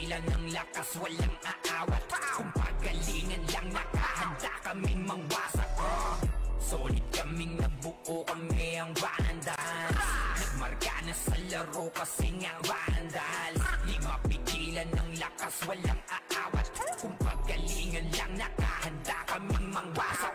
mapigilan ng lakas, walang aawat. Kung pagalingan lang, nakahanda kaming mangwasak. Solid kaming nabuo, kami ang Vandals. Nagmarka na sa laro kasi nga Vandals. Di mapigilan ng lakas, walang aawat. Kung pagalingan lang, nakahanda kaming mangwasak.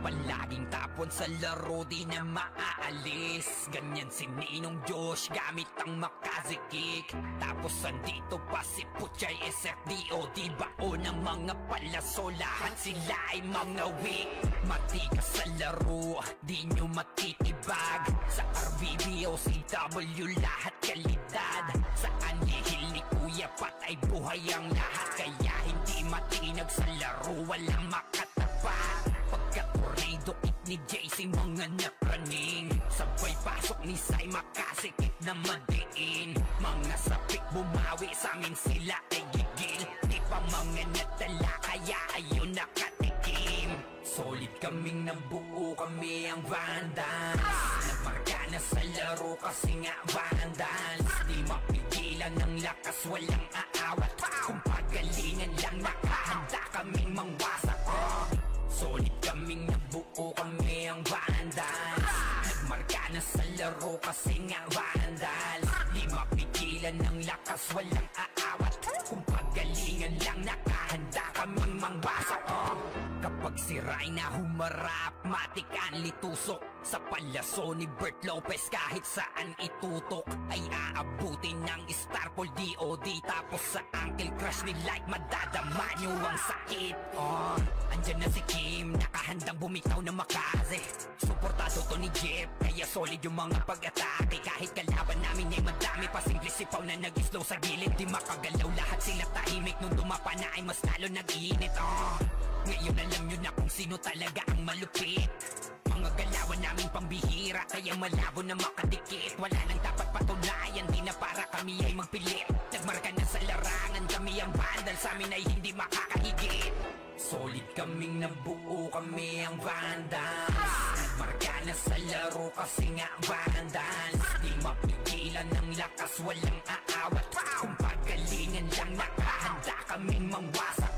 Palaging tapon sa laro, di na maaalis. Ganyan si Ninong Josh, gamit ang makazikik. Tapos andito pa si Puchay SFDO, bao ng mga palaso, lahat sila ay mga weak. Matikas sa laro, di nyo matitibag. Sa RBB o CW, lahat kalidad. Sa anihil ni Kuya Pat ay buhay ang lahat. Kaya hindi matinag sa laro, walang makatapat. Pagka-tornado kit ni JC, mga napraning. Sabay pasok ni Sai, makasikip na madiin. Mga sapik bumawi, sa amin sila ay gigil. Di pa mga natala, kaya ayun nakatikim. Solid kaming nabuo, kami ang Vandals. Nagmarka na sa laro kasi nga Vandals. Di mapigilan ng lakas, walang aawat. Kung pagalingan lang, nakahanda kaming mangwasak. Solid kaming nabuo, kami ang Vandals. Nagmarka na sa laro kasi nga Vandals. Di mapigilan ng lakas, walang aawat. Kung pagalingan lang, nakahanda kaming mangwasak. Kapag si Rayna humarap, matik ang litusok. Sa palaso ni Bert Lopez, kahit saan itutok ay aabutin ng Starpol DOD. Tapos sa Uncle Crush ni Light, madadama nyo ang sakit. Andyan na si Kim, nakahandang bumitaw na makaze. Suportado to ni Jeff, kaya solid yung mga pag-atake. Kahit kalaban namin ay madami pa, simple sipaw na nag-slow sa gilid. Di makagalaw, lahat sila tahimik. Nung dumapa na ay mas lalo nag-iinit. Ngayon alam nyo na kung sino talaga ang malupit. Mga galawan namin pambihira, kaya malabo na makadikit. Wala nang dapat patunayan, di na para kami ay magpilit. Nagmarka na sa larangan, kami ang Vandals, sa amin ay hindi makakahigit. Solid kaming nabuo, kami ang Vandals. Nagmarka na sa laro kasi nga Vandals. Di mapigilan ng lakas, walang aawat. Kung pagalingan lang, nakahanda kaming mangwasak.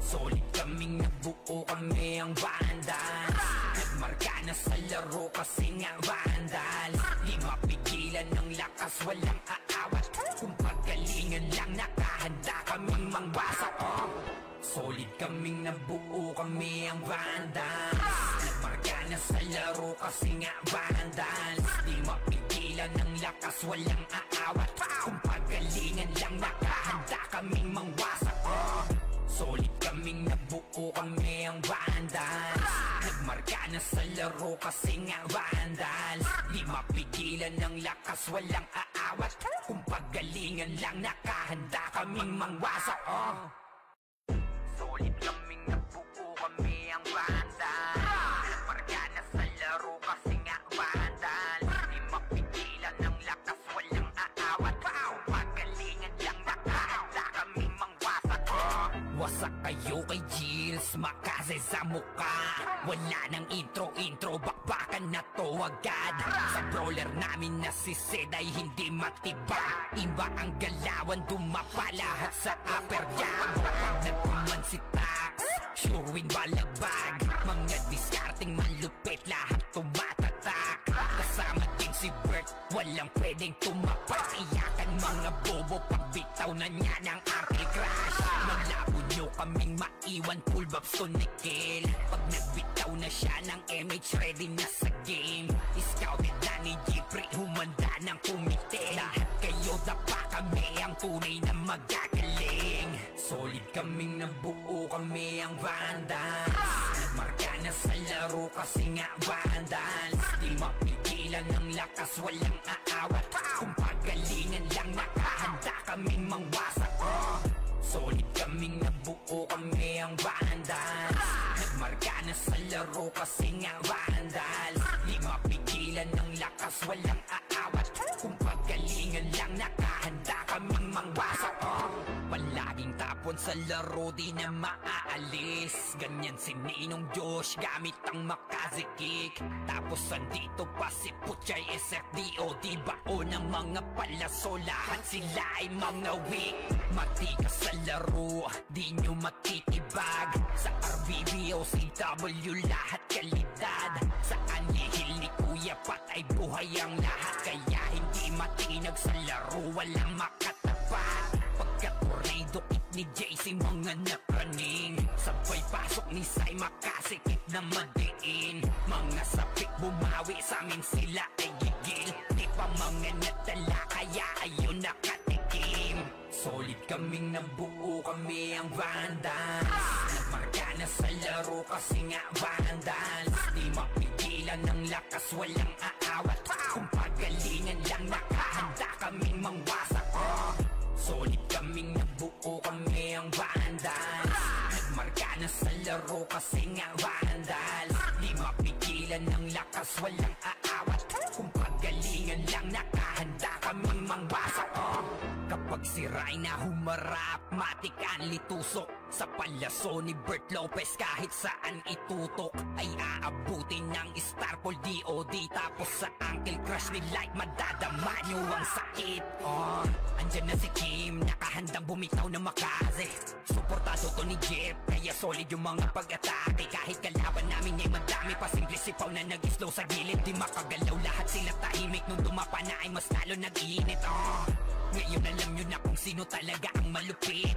Solid kaming nabuo, kami ang Vandals. Nagmarka na sa laro kasi nga Vandals. Di mapigilan ng lakas, walang aawat. Kung pagalingan lang, nakahanda kaming mangwasak. Solid kaming nabuo, kami ang Vandals. Nagmarka na sa laro kasi nga Vandals. Di mapigilan ng lakas, walang aawat. Kung pagalingan lang, nakahanda kaming mangwasak. Solid kaming nabuo, kami ang Vandals. Nagmarka na sa laro kasi nga Vandals. Di mapigilan ng lakas, walang aawat. Kung pagalingan lang, nakahanda kaming mangwasak. Solid kaming nabuo, kami ang Vandals. Nagmarka na sa laro kasi nga Vandals. Di mapigilan ng lakas, walang aawat. Kung pagalingan lang, nakahanda kaming mangwasak. Wasak kayo kay Gilles, makaze sa muka. Wala nang intro, bakbakan na to agad. Sa brawler namin na si Sed ay hindi matiba. Iba ang galawan, dumapa lahat sa upper jab. Nagpuman si Tax, sure win balagbag. Mga diskarting malupit, lahat tumatatak. Kasama din si Bert, walang pwedeng tumapak. Iyakan mga bobo, pagbitaw na niya ng Uncle Crush. Malabo nyo kaming maiwan, full babs to Nickel. Pag nagbitaw na siya ng MH, ready na sa game. Scouted na ni Jeffrey, humanda ng kumite. Lahat kayo dapa, kami ang tunay na magagaling. Solid kaming nabuo, kami ang Vandals. Nagmarka na sa laro kasi nga Vandals. Di mapigilan ng lakas, walang aawat. Kung pagalingan lang, nakahanda kaming mangwasak. Solid kaming nabuo, kami ang Vandals. Nagmarka na sa laro kasi nga Vandals. Di mapigilan ng lakas, walang aawat. Kung pagalingan lang, nakahanda nakahanda kaming mangwasak. Palaging tapon sa laro, di na maaalis. Ganyan si Ninong Josh gamit ang makazikik. Tapos andito pa si Puchay SFDO, di bao ng mga palaso, lahat sila ay mga weak. Matikas sa laro, di nyo matitibag. Sa RBBO, CW, lahat kalidad. Sa anihil ni Kuya Pat ay buhay ang lahat. Kaya hindi matinag sa laro, walang makatapat. Pagka-tornado kit ni JC, mga napraning. Sabay pasok ni Sai, makasikip na madiin. Mga sapik bumawi, sa amin sila ay gigil. Di pa mga natala, kaya ayun nakatikim. Solid kaming nabuo, kami ang Vandals. Nagmarka na sa laro kasi nga Vandals. Di mapigilan ng lakas, walang aawat. Kung pagalingan lang, nakahanda kaming mangwasak. Solid kaming nabuo, kami ang Vandals. Nagmarka na sa laro kasi nga Vandals. Di mapigilan ng lakas, walang aawat. Kung pagalingan lang, nakahanda kaming mangwasak. Kapag si Rayna humarap, matikan litusok. Sa palaso ni Bert Lopez, kahit saan itutok ay aabutin ng Starpol DOD. Tapos sa Uncle Crush ni Light, madadama nyo ang sakit. Andyan na si Kim, nakahandang bumitaw na makaze. Suportado to ni Jeff, kaya solid yung mga pag-atake. Kahit kalaban namin ay madami pa, simple sipaw na nag-slow sa gilid. Di makagalaw, lahat sila tahimik. Nung dumapa na ay mas lalo nag-iinit. Ngayon alam nyo na kung sino talaga ang malupit.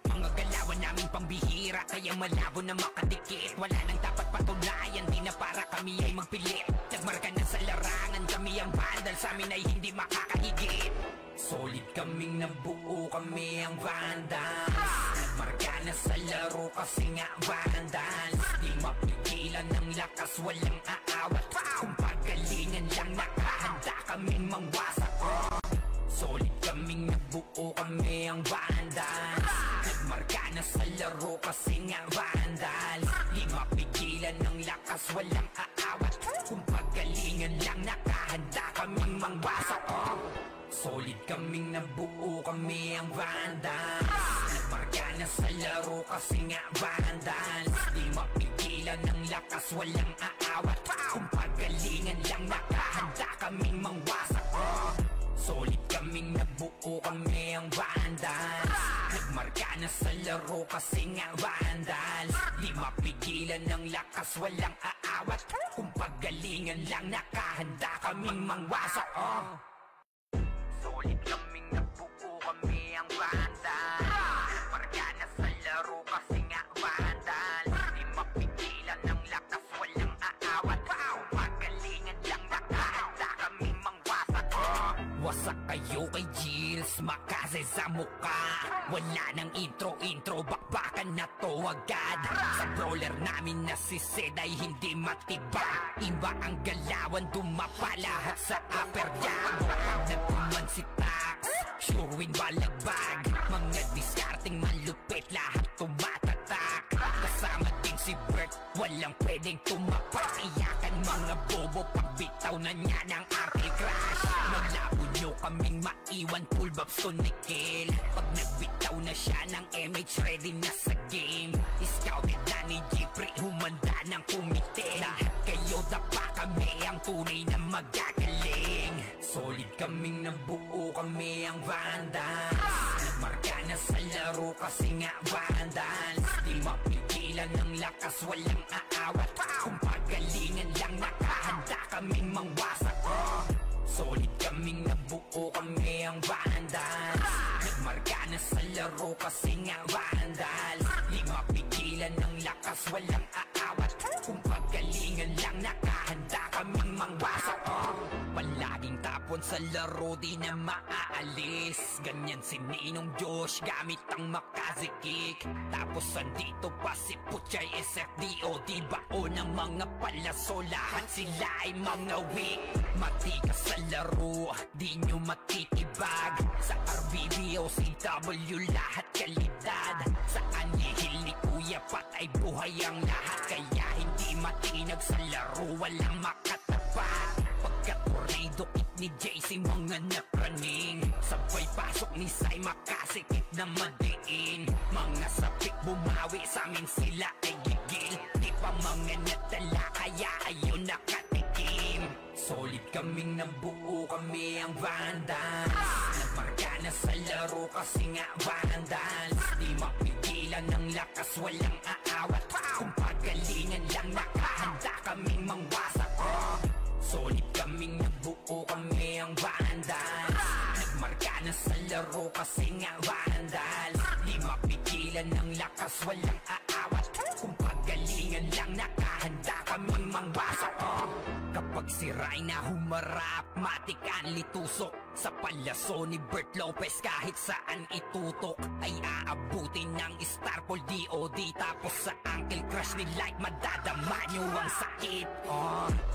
Mga galawan namin pambihira, kaya malabo na makadikit. Wala nang dapat patunayan, di na para kami ay magpilit. Nagmarka na sa larangan, kami ang Vandal, sa amin ay hindi makakahigit. Solid kaming nabuo, kami ang Vandals. Nagmarka na sa laro kasi nga Vandals. Di mapigilan ng lakas, walang aawat. Kung pagalingan lang, nakahanda kaming mangwasak. Solid kaming nabuo, kami ang Vandals. Nagmarka na sa laro kasi nga Vandals. Di mapigilan ng lakas, walang aawat. Kung pagalingan lang, nakahanda kaming mangwasak. Solid kaming nabuo, kami ang Vandals. Nagmarka na sa laro kasi nga Vandals. Di mapigilan ng lakas, walang aawat. Kung pagalingan lang, nakahanda kaming mangwasak. Solid kaming nabuo, kami ang Vandals. Nagmarka na sa laro kasi nga Vandals. Di mapigilan ng lakas, walang aawat. Kung pagalingan lang, nakahanda kaming mangwasak. Solid kaming nabuo, kami ang Vandals. Nagmarka na sa laro kasi nga Vandals. Di mapigilan ng lakas, walang aawat. Kung pagalingan lang, nakahanda kaming mangwasak. Wasak kayo kay Gilles, makaze sa muka. Wala nang intro, bakbakan na to agad. Sa brawler namin na si Zed ay hindi matibag. Iba ang galawan, dumapa lahat sa upper jab. Nagkuman si Tax, sure win balagbag. Mga discarding malupit, lahat tumatatak. Kasama din si Bert, walang pwedeng tumapak. Iyakan mga bobo, pagbitaw na niya ng Uncle Crush. Malabo nyo kaming maiwan, full babs to Nickel. Pag nagbitaw na siya ng MH, ready na sa game. Scouted na ni Jeffrey, humanda ng kumite. Lahat kayo dapa, kami ang tunay na magagaling. Solid kaming nabuo, kami ang Vandals. Nagmarka na sa laro kasi nga Vandals. Di mapigilan ng lakas, walang aawat. Kung pagalingan lang, nakahanda kaming mangwasak. Solid kaming nabuo, kami ang Vandals. Nagmarka na sa laro kasi nga Vandals. Di mapigilan ng lakas, walang aawat. Kung pagalingan lang, nakahanda kaming mangwasak. Palaging tapon sa laro, di na maaalis. Ganyan si Ninong Josh gamit ang makazikik. Tapos andito pa si Puchay SFDO, di bao ng mga palaso, lahat sila ay mga weak. Matikas sa laro, di nyo matitibag. Sa RBBO, CW, lahat kalidad. Sa anihil ni Kuya Pat ay buhay ang lahat. Kaya hindi matinag sa laro, walang makatapat. Pagka dukit ni JC mga napraning. Sabay pasok ni Sai makasikip na madiin. Mga sapik bumawi sa amin sila ay gigil. Di pa mga natala kaya ayun nakatikim. Solid kaming nabuo kami ang Vandals. Nagmarka na sa laro kasi nga Vandals. Di mapigilan ng lakas walang aawat. Kung pagalingan lang nakahanda kaming mangwasak. Solid kaming nabuo kami ang Vandals. Nagmarka na sa laro kasi nga Vandals. Di mapigilan ng lakas walang aawat. Kung pagalingan lang nakahanda kaming mangwasak. Kapag sira'y na humarap, matikan litusok. Sa palaso ni Bert Lopez kahit saan itutok ay aabutin ng Starpol DOD. Tapos sa Uncle Crush ni Light madadama nyo ang sakit.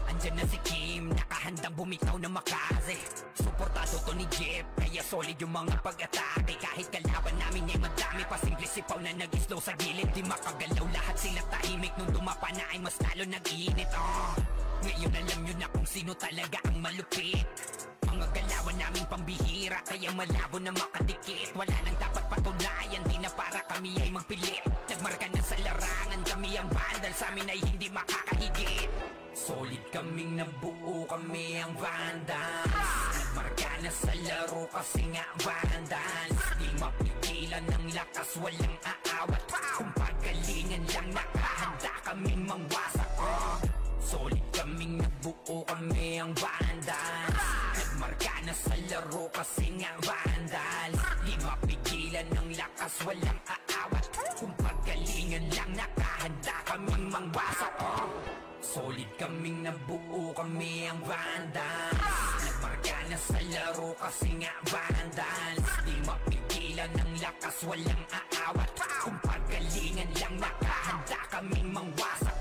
Andyan na si Kim, nakahandang bumitaw na makaze. Suportado to ni Jeff, kaya solid yung mga pag-atake. Kahit kalaban namin ay madami pa simple sipaw na nag-slow sa gilid. Di makagalaw lahat sila tahimik nung dumapa na ay mas lalo nag-iinit. Ngayon alam nyo na kung sino talaga ang malupit. Mga galawan namin pambihira kaya malabo na makadikit. Wala nang dapat patunayan, di na para kami ay magpilit. Nagmarka na sa larangan, kami ang Vandals, sa amin ay hindi makakahigit. Solid kaming nabuo, kami ang Vandals. Nagmarka na sa laro kasi nga Vandals. Di mapigilan ng lakas, walang aawat. Kung pagalingan lang nakahanda kaming mangwasak. Solid kaming nabuo, kami ang Vandals. Nagmarka na sa laro kasi nga Vandals. Di mapigilan ng lakas, walang aawat. Kung pagalingan lang nakahanda kaming mangwasak. Solid kaming nabuo, kami ang Vandals. Nagmarka na sa laro kasi nga Vandals. Di mapigilan ng lakas, walang aawat. Kung pagalingan lang nakahanda kaming mangwasak.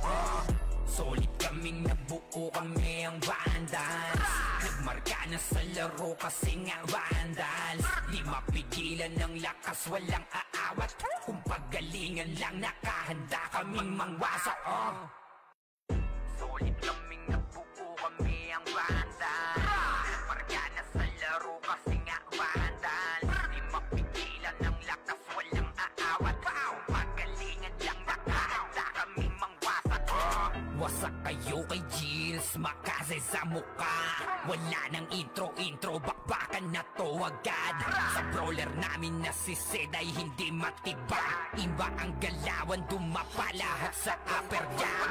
Solid kaming nabuo, kami ang Vandals. Nagmarka na sa laro kasi nga Vandals. Di mapigilan ng lakas, walang aawat. Kung pagalingan lang nakahanda kaming mangwasak. Solid kaming nabuo, kami ang Vandals. Nagmarka na sa laro kasi nga Vandals. Di mapigilan ng lakas, walang aawat. Kung pagalingan lang nakahanda kaming mangwasak. Wasak kayo kay Gilles, makaze sa muka. Wala nang intro, bakbakan na to agad. Sa brawler namin na si Zed ay hindi matiba. Iba ang galawan, dumapa lahat sa upper jab.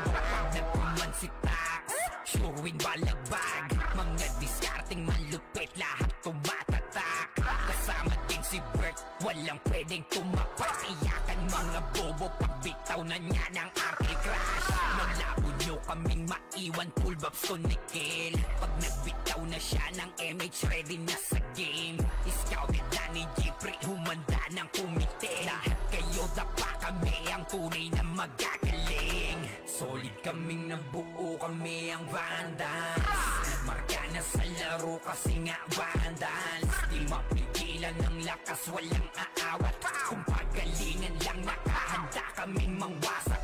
Nagpuman si Tax, sure win balagbag. Mga diskarting malupit, lahat tumatatak. Kasama din si Bert, walang pwedeng tumapas. Iyakan mga bobo, pagbitaw na niya ng Uncle Crush. Malabo nyo kaming maiwan, full babs to Nickel. Pag nagbitaw na siya ng MH, ready na sa game. Scouted na ni Jeffrey, humanda ng kumite. Lahat kayo dapa, kami ang tunay na magagaling. Solid kaming nabuo, kami ang Vandals. Nagmarka na sa laro kasi nga Vandals. Di mapigilan ng lakas, walang aawat. Kung pagalingan lang nakahanda kaming mangwasak.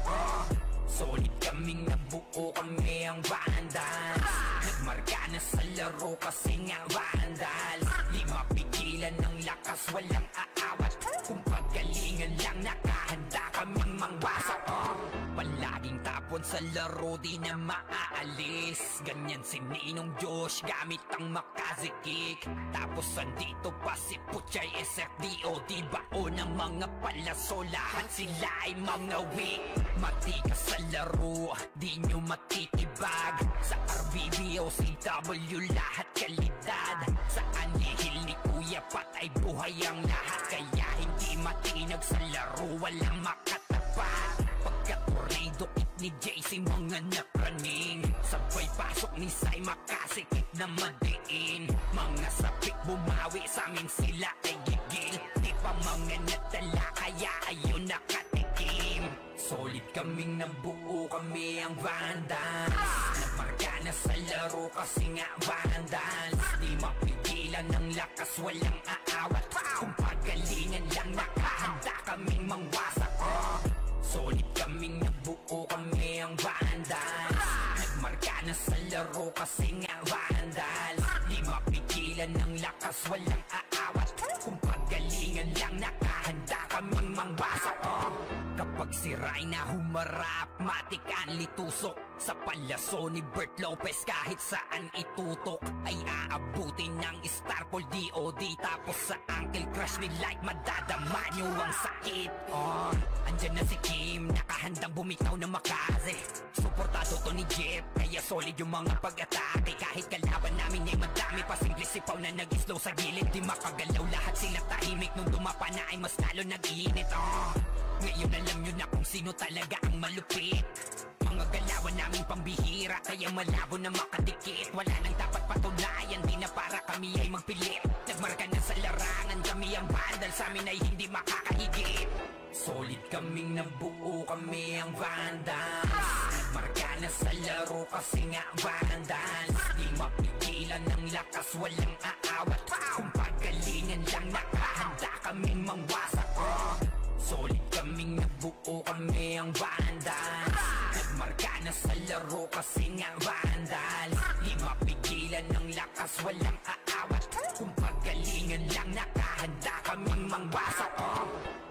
Solid kaming nabuo, kami ang Vandals. Nagmarka na sa laro kasi nga Vandals. Di mapigilan ng lakas, walang aawat. Kung pagalingan lang nakahanda kaming mangwasak. Palaging tapon sa laro, di na maaalis. Ganyan si Ninong Josh, gamit ang makaze kick. Tapos andito pa si Puchay SFDOD, baon ng mga palaso. Lahat sila ay mga weak. Matikas sa laro, di nyo matitibag. Sa RBB o CW, lahat kalidad. Sa anihil ni Kuya Pat ay buhay ang lahat. Kaya hindi matinag sa laro, walang makatapat. Pagka-tornado kit ni JC, mga napraning. Sabay pasok ni Sai, makasikip na madiin. Mga sapik bumawi, sa amin sila ay gigil. Di pa mga natala, kaya ayun nakatikim. Solid kaming nabuo, kami ang Vandals. Nagmarka na sa laro kasi nga Vandals. Di mapigilan ng lakas, walang aawat. Kung pagalingan lang nakahanda kaming mangwasak. Solid kaming nabuo, kami ang Vandals. Nagmarka na sa laro kasi nga Vandals. lakas, walang aawat. Kung pagalingan lang, nakahanda kaming mangwasak. Kapag siray na humarap, matik ang litusok. Sa palaso ni Bert Lopez, kahit saan itutok ay aabutin ng Starpol DOD. Tapos sa Uncle Crush ni Light, madadama nyo ang sakit. Andyan na si Kim, nakahandang bumitaw ng makaze. Suportado to ni Jeff, kaya solid yung mga pag-atake. Kahit kalaban namin ay madami, pasimple sipaw na nag-slow sa gilid. Di makagalaw, lahat sila tahimik. Nung dumapa na ay mas lalo nag-iinit. Ngayon alam nyo na kung sino talaga ang malupit. Mga galawan namin pambihira, kaya malabo na makadikit. Wala nang dapat patunayan, di na para kami ay magpilit. Nagmarka na sa larangan, kami ang vandal, sa amin ay hindi makakahigit. Solid kaming nabuo, kami ang vandals. Nagmarka na sa laro kasi nga vandals. Di mapigilan ng lakas, walang aawat. Kung pagalingan lang, nakahanda kaming mangwasak. Solid kaming nabuo, kami ang vandals. Nagmarka na sa laro kasi nga vandals. Di mapigilan ng lakas, walang aawat. Kung pagalingan lang, nakahanda kaming mangwasak.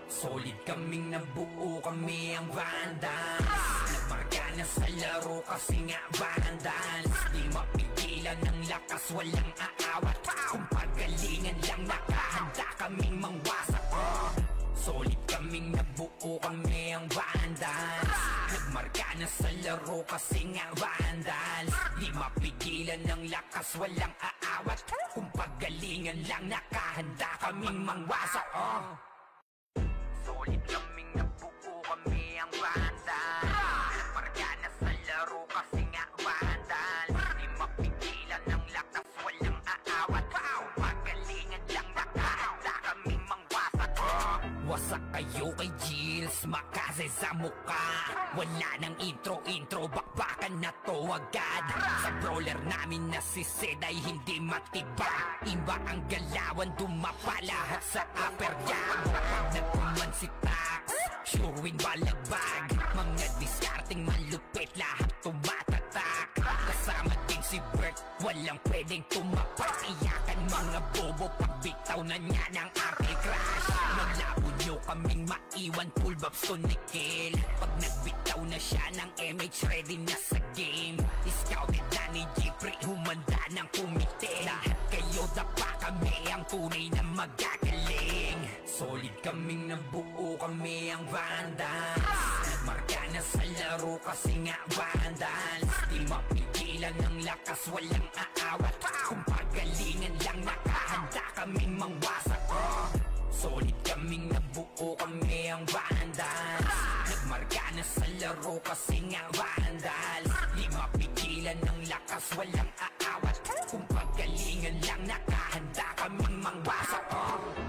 Solid kaming nabuo, kami ang vandals. Nagmarka na sa laro kasi nga vandals. Di mapigilan ng lakas, walang aawat. Kung pagalingan lang, nakahanda kaming mangwasak. Solid kaming nabuo, kami ang vandals. Nagmarka na sa laro kasi nga vandals. Di mapigilan ng lakas, walang aawat. Kung pagalingan lang, nakahanda kaming mangwasak. Solid kaming nabuo, kami ang vandals. Nagmarka na sa laro kasi nga vandals. Di mapigilan ng lakas, walang aawat. Kung pagalingan lang, nakahanda kaming mangwasak. Wasak kayo kay Gilles, makaze sa muka. Wala nang intro, bakbakan na to agad. Sa brawler namin na si Sed ay hindi matiba. Iba ang galawan, dumapa lahat sa upper jab. Pag nagkuman si Tax, sure win balagbag. Mga diskarting malupit, lahat tumatatak. Kasama din si Bert, walang pwedeng tumapak. Iyakan mga bobo, pagbitaw na niya ng Uncle Crush. Malabo nyo kaming maiwan, full babs to Nickel. Pag nagbitaw na siya ng MH, ready na sa game. Scouted na ni Jeffrey, humanda ng kumite. Lahat kayo dapa, kami ang tunay na magagaling. Solid kaming nabuo, kami ang vandals. Nagmarka na sa laro kasi nga vandals. Di mapigilan ng lakas, walang aawat. Kung pagalingan lang, nakahanda kaming mangwasak. Solid kaming nabuo, kami ang vandals. Nagmarka na sa laro kasi nga vandals. Di mapigilan ng lakas, walang aawat. Kung pagalingan lang, nakahanda kaming mangwasak.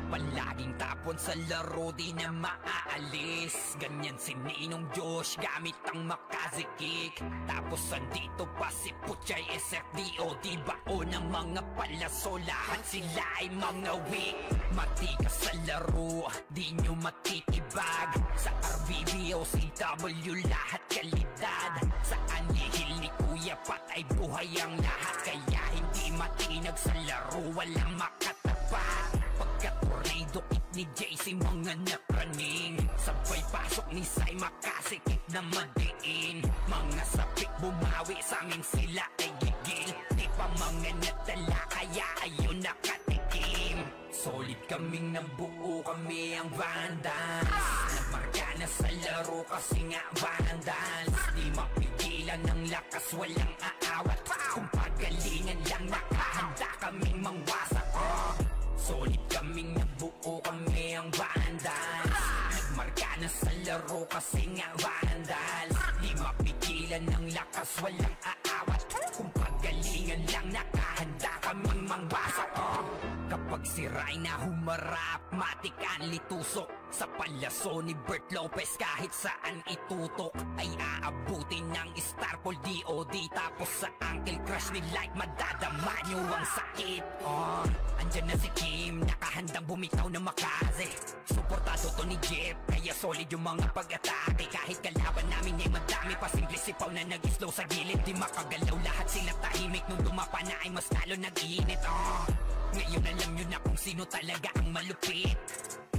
Palaging tapon sa laro, di na maaalis. Ganyan si Ninong Josh, gamit ang makaze kick. Tapos andito pa si Puchay SFDOD, bao ng mga palaso. Lahat sila ay mga weak. Matikas sa laro, di nyo matitibag. Sa RBB o CW, lahat kalidad. Sa anihil ni Kuya Pat ay buhay ang lahat. Kaya hindi matinag sa laro, walang makatapat. Pagka-tornado kick ni JC, mga napraning. Sabay pasok ni Sai, makasikip na madiin. Mga sapik bumawi, sa amin sila ay gigil. Di pa mga natala, kaya ayun nakatikim. Solid kaming nabuo, kami ang vandals. Nagmarka na sa laro kasi nga vandals. Di mapigilan ng lakas, walang aawat. Kung pagalingan lang, nakahanda kaming mangwasak. Solid kaming nabuo, kami ang vandals. Nagmarka na sa laro kasi nga vandals. Di mapigilan ng lakas, walang aawat. Kung pagalingan lang, nakahanda kaming mangwasak. Kapag siray na humarap, matik ang litusok. Sa palaso ni Bert Lopez, kahit saan itutok ay aabutin ng Starpol DOD. Tapos sa Uncle Crush ni Light, madadama nyo ang sakit. Andyan na si Kim, nakahandang bumitaw ng makaze. Suportado to ni Jeff, kaya solid yung mga pag-atake. Kahit kalaban namin ay madami, pasimple sipaw na nag-slow sa gilid. Di makagalaw, lahat sila tahimik. Nung dumapa na ay mas lalo nag-iinit. Ngayon alam nyo na kung sino talaga ang malupit.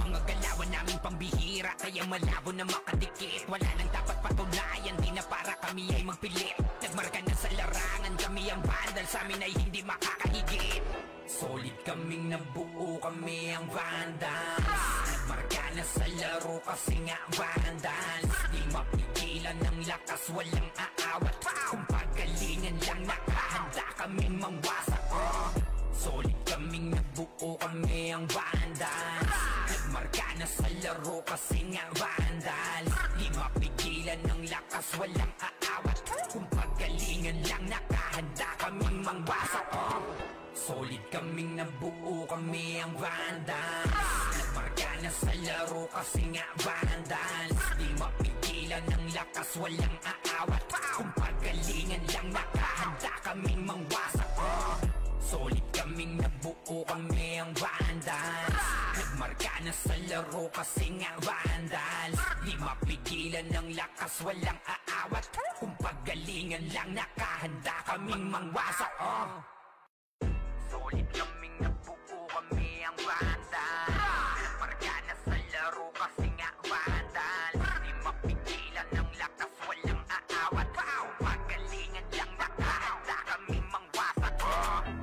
Mga galawan namin pambihira, kaya malabo na makadikit. Wala nang dapat patunayan, di na para kami ay magpilit. Nagmarka na sa larangan, kami ang vandal, sa amin ay hindi makakahigit. Solid kaming nabuo, kami ang vandals. Nagmarka na sa laro kasi nga vandals. Di mapigilan ng lakas, walang aawat. Kung pagalingan lang nakahanda kaming mangwasak. Solid kaming nabuo, kami ang vandals. Nagmarka na sa laro kasi nga vandals. Di mapigilan ng lakas, walang aawat. Kung pagalingan lang nakahanda kaming mangwasak. Solid kaming nabuo, kami ang vandals. Nagmarka na sa laro kasi nga vandals. Di mapigilan ng lakas, walang aawat. Kung pagalingan lang nakahanda kaming mangwasak. Solid kaming nabuo, kami ang vandals. Nagmarka na sa laro kasi nga vandals. Di mapigilan ng lakas, walang aawat. Kung pagalingan lang nakahanda kaming mangwasak. Solid kaming nabuo, kami ang vandals. Nagmarka na sa laro kasi nga vandals. Di mapigilan ng lakas, walang aawat. Kung pagalingan lang nakahanda kaming mangwasak.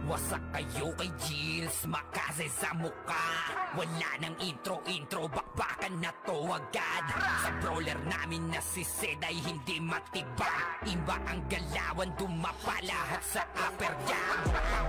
Wasak kayo kay Gilles, makase sa muka. Wala nang intro, bakbakan na to agad. Sa brawler namin na si Zed ay hindi matibag. Iba ang galawan, dumapa lahat sa upper jam.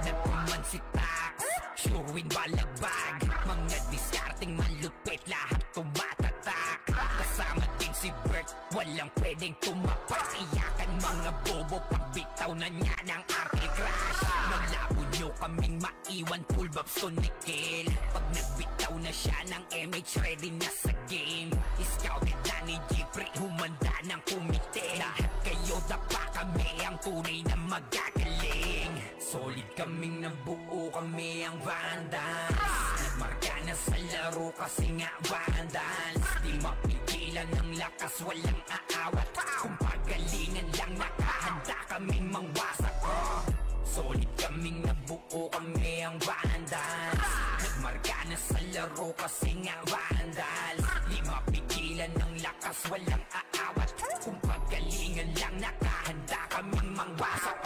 Nagpuman si Tax, sure win balagbag. Mga diskarting malupit, lahat tumatatak. Kasama din si Bert, walang pwedeng tumapak. Iyakan mga bobo, pagbitaw na niya ng arty crash. Malabo nyo kaming maiwan, full babs to Nickel. Pag nagbitaw na siya ng MH, ready na sa game. Scouted na ni Jeffrey, humanda ng kumite. Lahat kayo dapa, kami ang tunay na magagaling. Solid kaming nabuo, kami ang vandals. Nagmarka na sa laro kasi nga vandals. Di mapigilan ng lakas, walang aawat. Kung pagalingan lang nakahanda kaming mangwasak. Solid kaming nabuo, kami ang vandals. Nagmarka na sa laro kasi nga vandals. Di mapigilan ng lakas, walang aawat. Kung pagalingan lang nakahanda kaming mangwasak.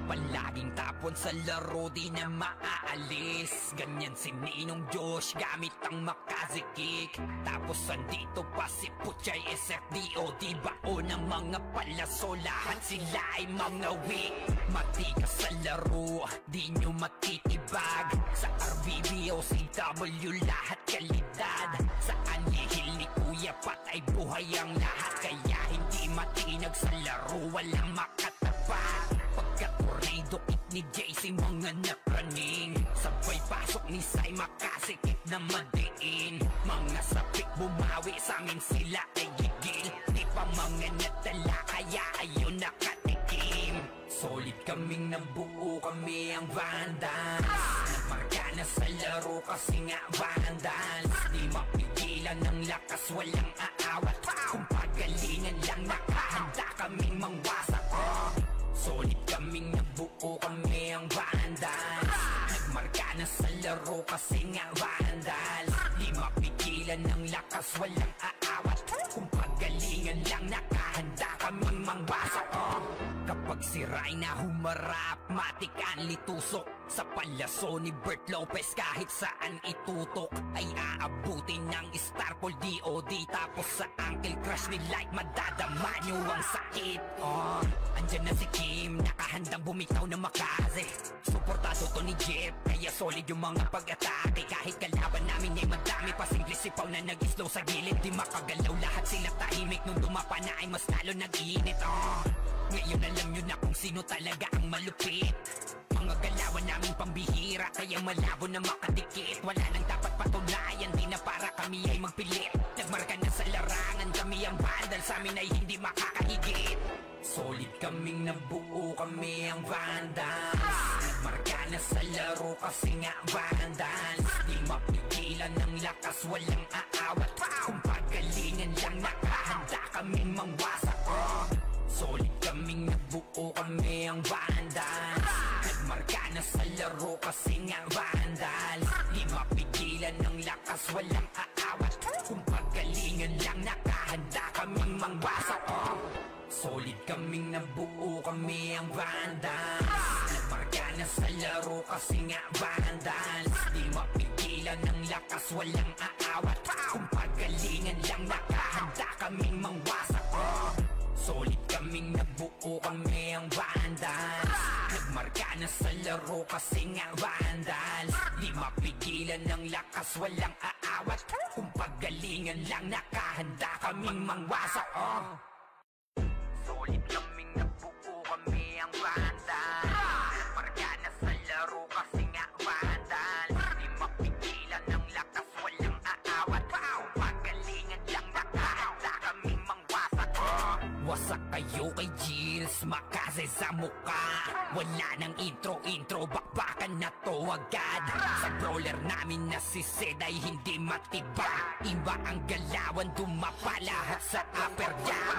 Palaging tapon sa laro, di na maaalis. Ganyan si Ninong Josh, gamit ang makazikik. Tapos andito pa si Puchay SFDO, di bao ng mga palaso. Lahat sila ay mga weak. Matikas sa laro, di nyo matitibag. Sa RBB o CW, lahat kalidad. Sa anihil ni Kuya Pat ay buhay ang lahat. Kaya hindi matinag sa laro, walang makatapat. Pagka-tornado kick ni JC, mga napraning. Sabay pasok ni Sai, makasikip na madiin. Mga sapik bumawi, sa amin sila ay gigil. Di pa mga natala, kaya ayun nakatikim. Solid kaming nabuo, kami ang vandals. Nagmarka na sa laro kasi nga vandals. Di mapigilan ng lakas, walang aawat. Kung pagalingan lang nakahanda kaming mangwasak. Solid kaming nabuo, kami ang vandals. Nagmarka na sa laro kasi nga vandals. Di mapigilan ng lakas, walang aawat. Kung pagalingan lang nakahanda kaming mangwasak. Kapag si Rayna humarap, matikan litusok. Sa palaso ni Bert Lopez, kahit saan itutok ay aabutin ng Starpol DOD. Tapos sa Uncle Crush ni Light, madadama nyo ang sakit. Andyan na si Kim, nakahandang bumitaw na makaze. Suportado to ni Jeff, kaya solid yung mga pag-atake. Kahit kalaban namin ay madami pa, simple sipaw na nag-slow sa gilid. Di makagalaw, lahat sila tahimik. Nung dumapa na ay mas lalo nag-iinit. Ngayon alam nyo na kung sino talaga ang malupit. Mga galawan namin pambihira, kaya malabo na makadikit. Wala nang dapat patunayan, di na para kami ay magpilit. Nagmarka na sa larangan, kami ang vandal, sa amin ay hindi makakahigit. Solid kaming nabuo, kami ang vandals. Nagmarka na sa laro kasi nga vandals. Di mapigilan ng lakas, walang aawat. Kung pagalingan lang nakahanda kaming mangwasak. Solid kaming nabuo, kami ang vandals. Nagmarka na sa laro kasi nga vandals. Pagkalingan lang nakahanda kaming mangwasak. Solid kaming nabuo, kami ang Vandals. Nagmarka na sa laro kasi nga Vandals. Di mapigilan ng lakas, walang aawat. Kung pagkalingan lang nakahanda kaming mangwasak. Solid kaming nabuo, kami ang Vandals. Nagmarka na sa laro kasi nga Vandals. Di mapigilan ng lakas, walang aawat. Kung paggalingan lang nakahanda kaming mangwasak. Solid kaming nabuo, kami ang Vandals. Nagmarka na sa laro kasi nga Vandals. Di mapigilan ng lakas, walang aawat. Kung paggalingan lang nakahanda kaming mangwasak. Wasak kayo kay Gilles, makase sa muka. Wala nang intro, bakbakan na to agad. Sa brawler namin na si Zed ay hindi matibag. Iba ang galawan, dumapa lahat sa upper jab.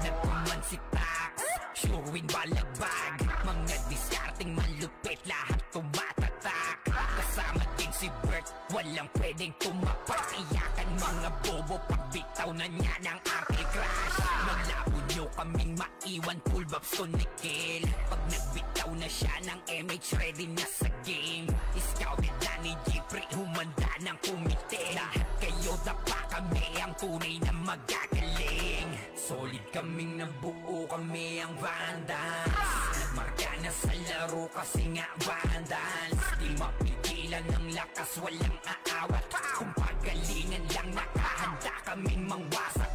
Nagkuman si Tax, sure win balagbag. Mga diskarting malupit, lahat tumatatak. Kasama din si Bert, walang pwedeng tumapak. Iyakan mga bobo, pagbitaw na niya ng Arctic Crash. Malabo nyo kaming maiwan, full babs ko Nickel. Pag nagbitaw na siya ng MH, ready na sa game. Scouted na ni Jeffrey, humanda ng kumite. Lahat kayo dapa, kami ang tunay na magagaling. Solid kaming nabuo, kami ang Vandals. Nagmarka na sa laro kasi nga Vandals. Di mapigilan ng lakas, walang aawat. Kung paggalingan lang nakahanda kaming mangwasak.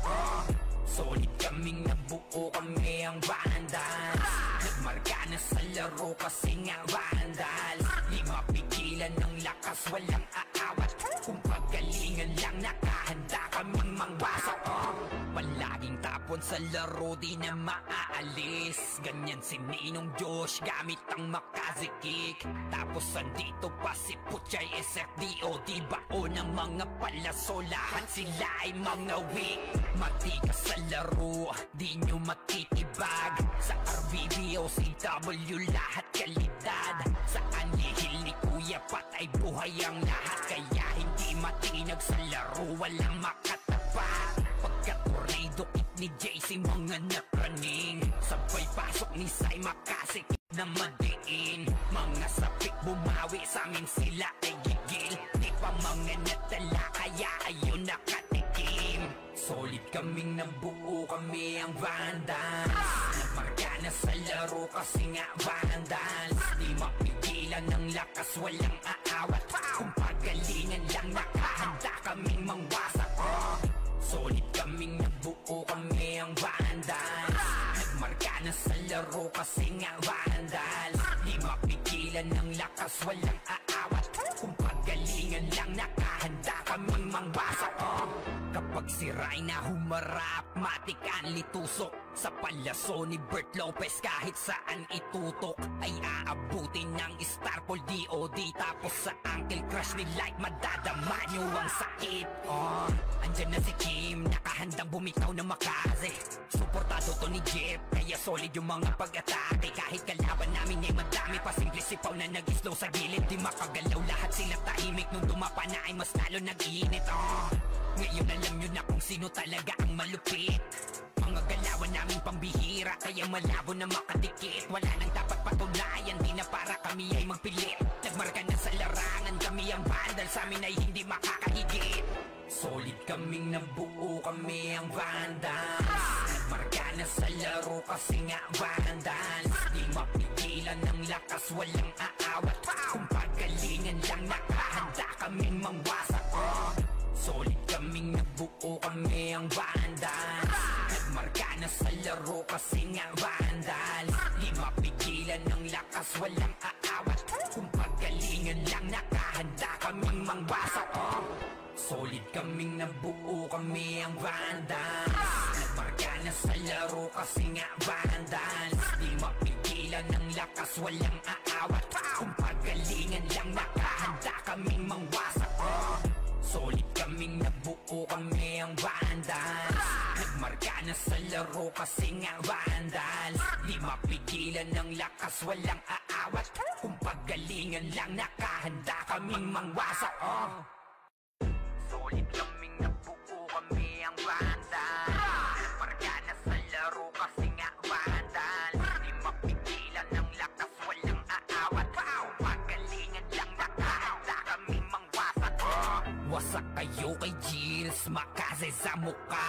Solid kaming nabuo, kami ang Vandals. Nagmarka na sa laro kasi nga Vandals. Di mapigilan ng lakas, walang aawat. Kung paggalingan lang nakahanda kaming mangwasak. Palaging tapon sa laro, di na maaalis. Ganyan si Ninong Josh, gamit ang makazikik. Tapos andito pa si Puchay SFDO. Di bao ng mga palaso, lahat sila ay mga weak. Matikas sa laro, di nyo matitibag. Sa RBBO, CW, lahat kalidad. Sa anihil ni Kuya Pat ay buhay ang lahat. Kaya hindi matinag sa laro, walang makatapat. Pagka-tornado kick ni JC, mga napraning. Sabay pasok ni Sai, makasikip na madiin. Mga sapik bumawi, sa amin sila ay gigil. Di pa mga natala, kaya ayun nakatikim. Solid kaming nabuo, kami ang Vandals. Nagmarka na sa laro kasi nga Vandals. Di mapigilan ng lakas, walang aawat. Kung paggalingan lang nakahanda kaming mangwasak. Solid kaming nabuo, kami ang Vandals. Nagmarka na sa laro kasi nga Vandals. Di mapigilan ng lakas, walang aawat. Kung paggalingan lang nakahanda kaming mangwasak. Kapag siray na humarap, matik ang litusok. Sa palaso ni Bert Lopez, kahit saan itutok ay aabutin ng Starpol DOD. Tapos sa Uncle Crush ni Light, madadama nyo ang sakit. Andyan na si Kim, nakahandang bumitaw na makaze. Suportado to ni Jeff, kaya solid yung mga pag-atake. Kahit kalaban namin ay madami pa, simple sipaw na nag-slow sa gilid. Di makagalaw, lahat sila tahimik. Nung dumapa na ay mas lalo nag-iinit. Ngayon alam nyo na kung sino talaga ang malupit. Mga galawan namin pambihira, kaya malabo na makadikit. Wala nang dapat patunayan, di na para kami ay magpilit. Nagmarka na sa larangan, kami ang Vandals, sa amin ay hindi makakahigit. Solid kaming nabuo, kami ang Vandals. Nagmarka na sa laro kasi nga Vandals. Di mapigilan ng lakas, walang aawat. Kung paggalingan lang nakahanda kaming mangwasak. Solid kaming nabuo, kami ang Vandals. Nagmarka na sa laro kasi nga Vandals. Di mapigilan ng lakas, walang aawat. Kung paggalingan lang nakahanda kaming mangwasak. Solid kaming nabuo, kami ang Vandals. Nagmarka na sa laro kasi nga Vandals. Di mapigilan ng lakas, walang aawat. Kung paggalingan lang nakahanda kaming mangwasak. Solid kaming nabuo, kami ang Vandals. Nagmarka na sa laro kasi nga Vandals. Di mapigilan ng lakas, walang aawat. Kung paggalingan lang nakahanda kaming mangwasak. Solid kaming nabuo, kami ang Vandals. sa muka.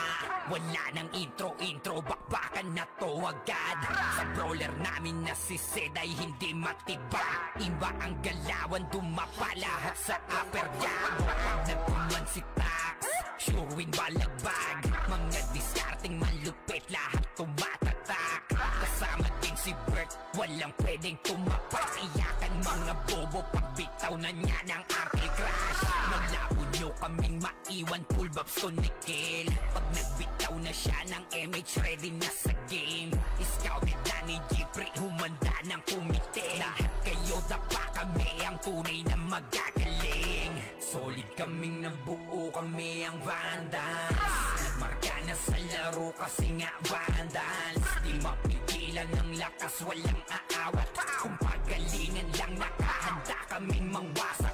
Wala nang intro, bakbakan na to agad. Sa brawler namin na si Zed ay hindi matibag. Iba ang galawan, dumapa lahat sa upper jab. Pag nagpuman si Tax, sure win balagbag. Mga diskarting malupit, lahat tumatatak. Kasama din si Bert, walang pwedeng tumapak. Iyakan mga bobo, pagbitaw na niya ng ankle crash. Malabo nyo kaming maiwan, full babs to Nickel. Pag nagbitaw na siya ng MH, ready na sa game. Scouted na ni Jeffrey, humanda ng kumite. Lahat kayo dapa, kami ang tunay na magagaling. Solid kaming nabuo, kami ang Vandals. Nagmarka na sa laro kasi nga Vandals. Di mapigilan ng lakas, walang aawat. Kung pagalingan lang, nakahanda kaming mangwasak.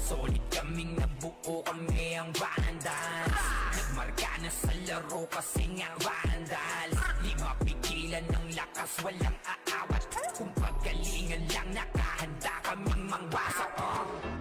Solid kaming nabuo, kami ang Vandals. Nagmarka na sa laro kasi nga Vandals. Di mapigilan ng lakas, walang aawat. Kung pagalingan lang, nakahanda kaming mangwasak.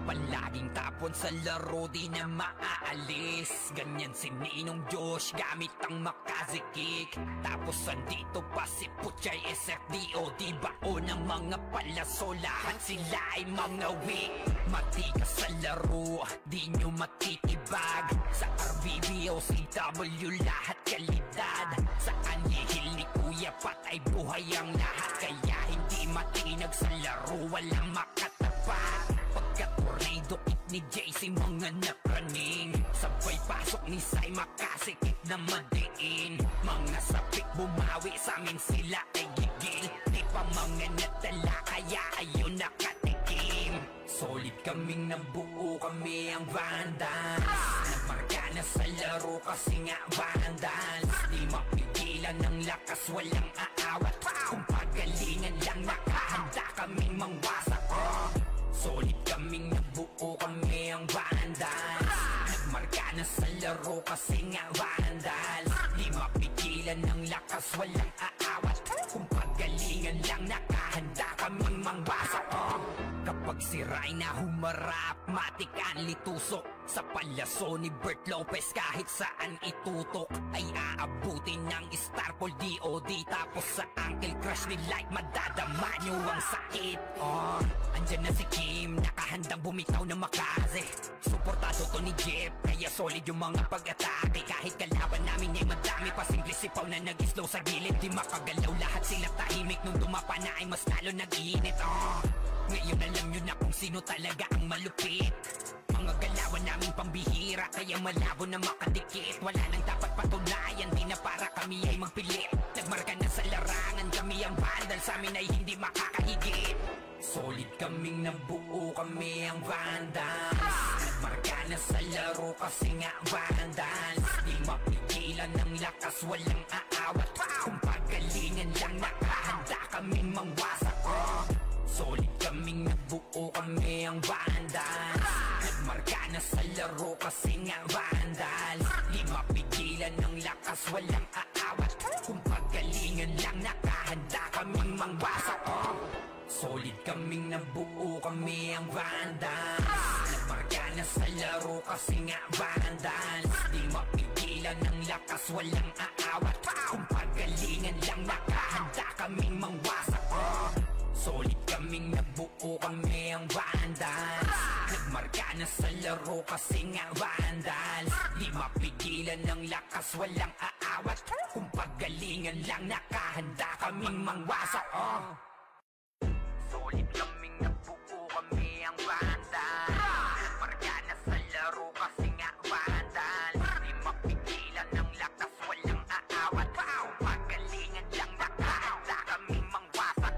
Palaging tapon sa laro, di na maaalis. Ganyan si Ninong Josh, gamit ang Makazi kick. Tapos andito pa si Puchay SFDO, di bao ng mga palaso. Lahat sila ay mga weak. Matikas sa laro, di nyo matitibag. Sa RBB o CW, lahat kalidad. Sa anihil ni Kuya Pat ay buhay ang lahat. Kaya hindi matinag sa laro, walang makatapat. Pagka-tornado kick ni JC, mga napraning. Sabay pasok ni Sai, makasikip na madiin. Mga sapik bumawi, sa amin sila ay gigil. Di pa mga natala, kaya ayun nakatikim. Solid kaming nabuo, kami ang Vandals. Nagmarka na sa laro kasi nga Vandals. Di mapigilan ng lakas, walang aawat. Kung pagalingan lang, nakahanda kaming mangwasak. Solid kaming nabuo, kami ang Vandals. Nagmarka na sa laro kasi nga Vandals. Di mapigilan ng lakas, walang aawat. Kung pagalingan lang, nakahanda kaming mangwasak. Kapag si Rayna humarap, matikan litusok. Sa palaso ni Bert Lopez, kahit saan itutok ay aabutin ng Starpol DOD. Tapos sa ankle crush ni Light, madadama nyo ang sakit. Andyan na si Kim, nakahandang bumitaw na Makazi. Suportado to ni Jeff, kaya solid yung mga pag-atake. Kahit kalaban namin ay madami pa, simple sipaw na nag-slow sa gilid. Di makagalaw, lahat sila tahimik. Nung dumapa na ay mas lalo nag-iinit. Ngayon alam nyo na kung sino talaga ang malupit. Mga galawan namin pambihira, kaya malabo na makadikit. Wala nang dapat patunayan, di na para kami ay magpilit. Nagmarka na sa larangan, kami ang Vandal, sa amin ay hindi makakahigit. Solid kaming nabuo, kami ang Vandals. Nagmarka na sa laro kasi nga Vandals. Di mapigilan ng lakas, walang aawat. Kung pagalingan lang, nakahanda kaming mangwasak. Solid kaming nabuo, kami ang Vandals. Nagmarka na sa laro kasi nga Vandals. Di mapigilan ng lakas, walang aawat. Kung pagalingan lang, nakahanda kaming mangwasak. Solid kaming nabuo, kami ang Vandals. Nagmarka na sa laro kasi nga Vandals. Di mapigilan ng lakas, walang aawat. Kung pagalingan lang, nakahanda kaming mangwasak. Solid kaming nabuo, kami ang Vandals. Nagmarka na sa laro kasi nga Vandals. Di mapigilan ng lakas, walang aawat. Kung pagalingan lang, nakahanda kaming mangwasak. Solid kaming nabuo, kami ang Vandals. Nagmarka na sa laro kasi nga Vandals. Di mapigilan ng lakas, walang aawat. Kung pagalingan lang, nakahanda kaming mangwasak.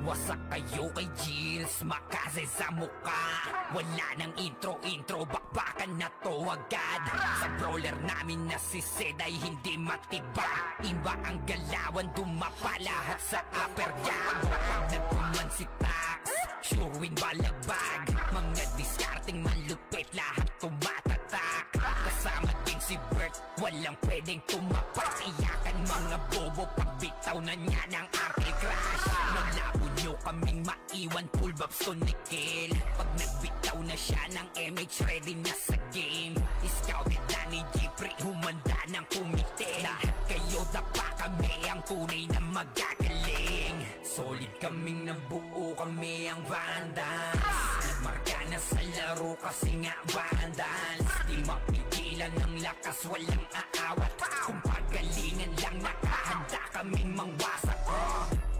Wasak kayo kay Jills, Makazi sa muka. Wala nang intro, bakbakan na to agad. Sa brawler namin na si Zed ay hindi matibag. Iba ang galawan, dumapa lahat sa upper jab. Pag nagpuman si Tax, sure win balagbag. Mga diskarting malupit, lahat tumatatak. Kasama din si Bert, Walang pwedeng tumapat, iyakan mga bobo pagbitaw na niya ng Uncle Crush. Malabo nyo kaming maiwan, full babs to Nickel. Pag nagbitaw na siya ng MH, ready na sa game. Scouted na ni Jeffrey, humanda ng kumite. Lahat kayo dapa kami, ang tunay na magagaling. Solid kaming nabuo, kami ang Vandals. Nagmarka na sa laro kasi nga Vandals. Di mapigilan ng lakas, walang aawat. Kung pagalingan lang, nakahanda kaming mangwasak.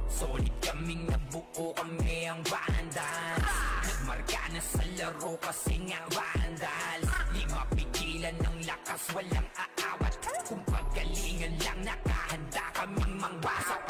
Solid kaming nabuo, kami ang Vandals. Nagmarka na sa laro kasi nga Vandals. Di mapigilan ng lakas, walang aawat. Kung pagalingan lang, nakahanda kaming mangwasak.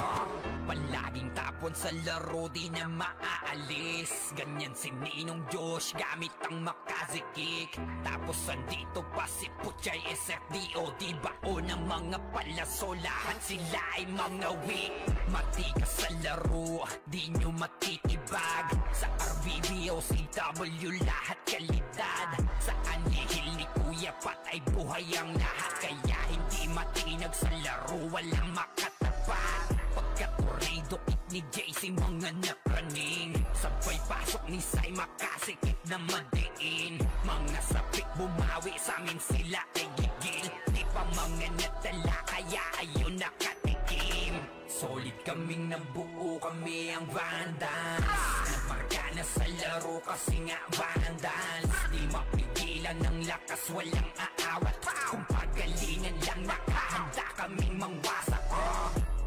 Palaging tapon sa laro, di na maaalis. Ganyan si Ninong Josh, gamit ang makazikik. Tapos andito pa si Puchay SFDO. Di bao ng mga palaso, lahat sila ay mga weak. Matikas sa laro, di nyo matitibag. Sa RVBO, CW, lahat kalidad. Sa anihil ni Kuya Pat ay buhay ang lahat. Kaya hindi matinag sa laro, walang makatapat. Pagka-tornado kit ni JC, mga napraning. Sabay pasok ni Sai, makasikip na madiin. Mga sapik bumawi, sa amin sila ay gigil. Di pa mga natala, kaya ayun nakatikim. Solid kaming nabuo, kami ang Vandals. Nagmarka na sa laro kasi nga Vandals. Di mapigilan ng lakas, walang aawat. Kung pagalingan lang, nakahanda kaming mangwasak.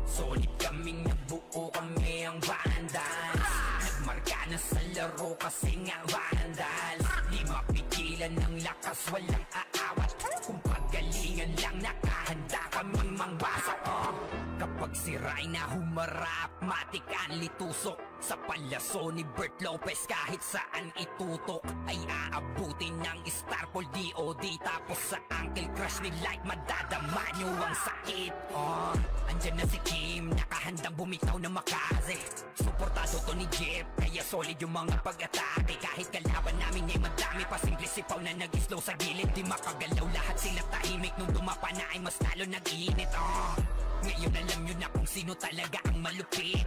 Solid kaming nabuo, kami ang Vandals. Nagmarka na sa laro kasi nga Vandals. Di mapigilan ng lakas, walang aawat. Kung pagalingan lang, nakahanda kaming mangwasak. Kapag si Rayna humarap, matik ang litusok. Sa palaso ni Bert Lopez, kahit saan itutok ay aabutin ng Starpol DOD. Tapos sa Uncle Crush ni Light, madadama nyo ang sakit. Andyan na si Kim, nakahandang bumitaw na makaze. Suportado to ni Jeff, kaya solid yung mga pag-atake. Kahit kalaban namin ay madami pa, simple sipaw na nag-slow sa gilid. Di makagalaw, lahat sila tahimik. Nung dumapa na ay mas lalo nag-iinit. Ngayon alam nyo na kung sino talaga ang malupit.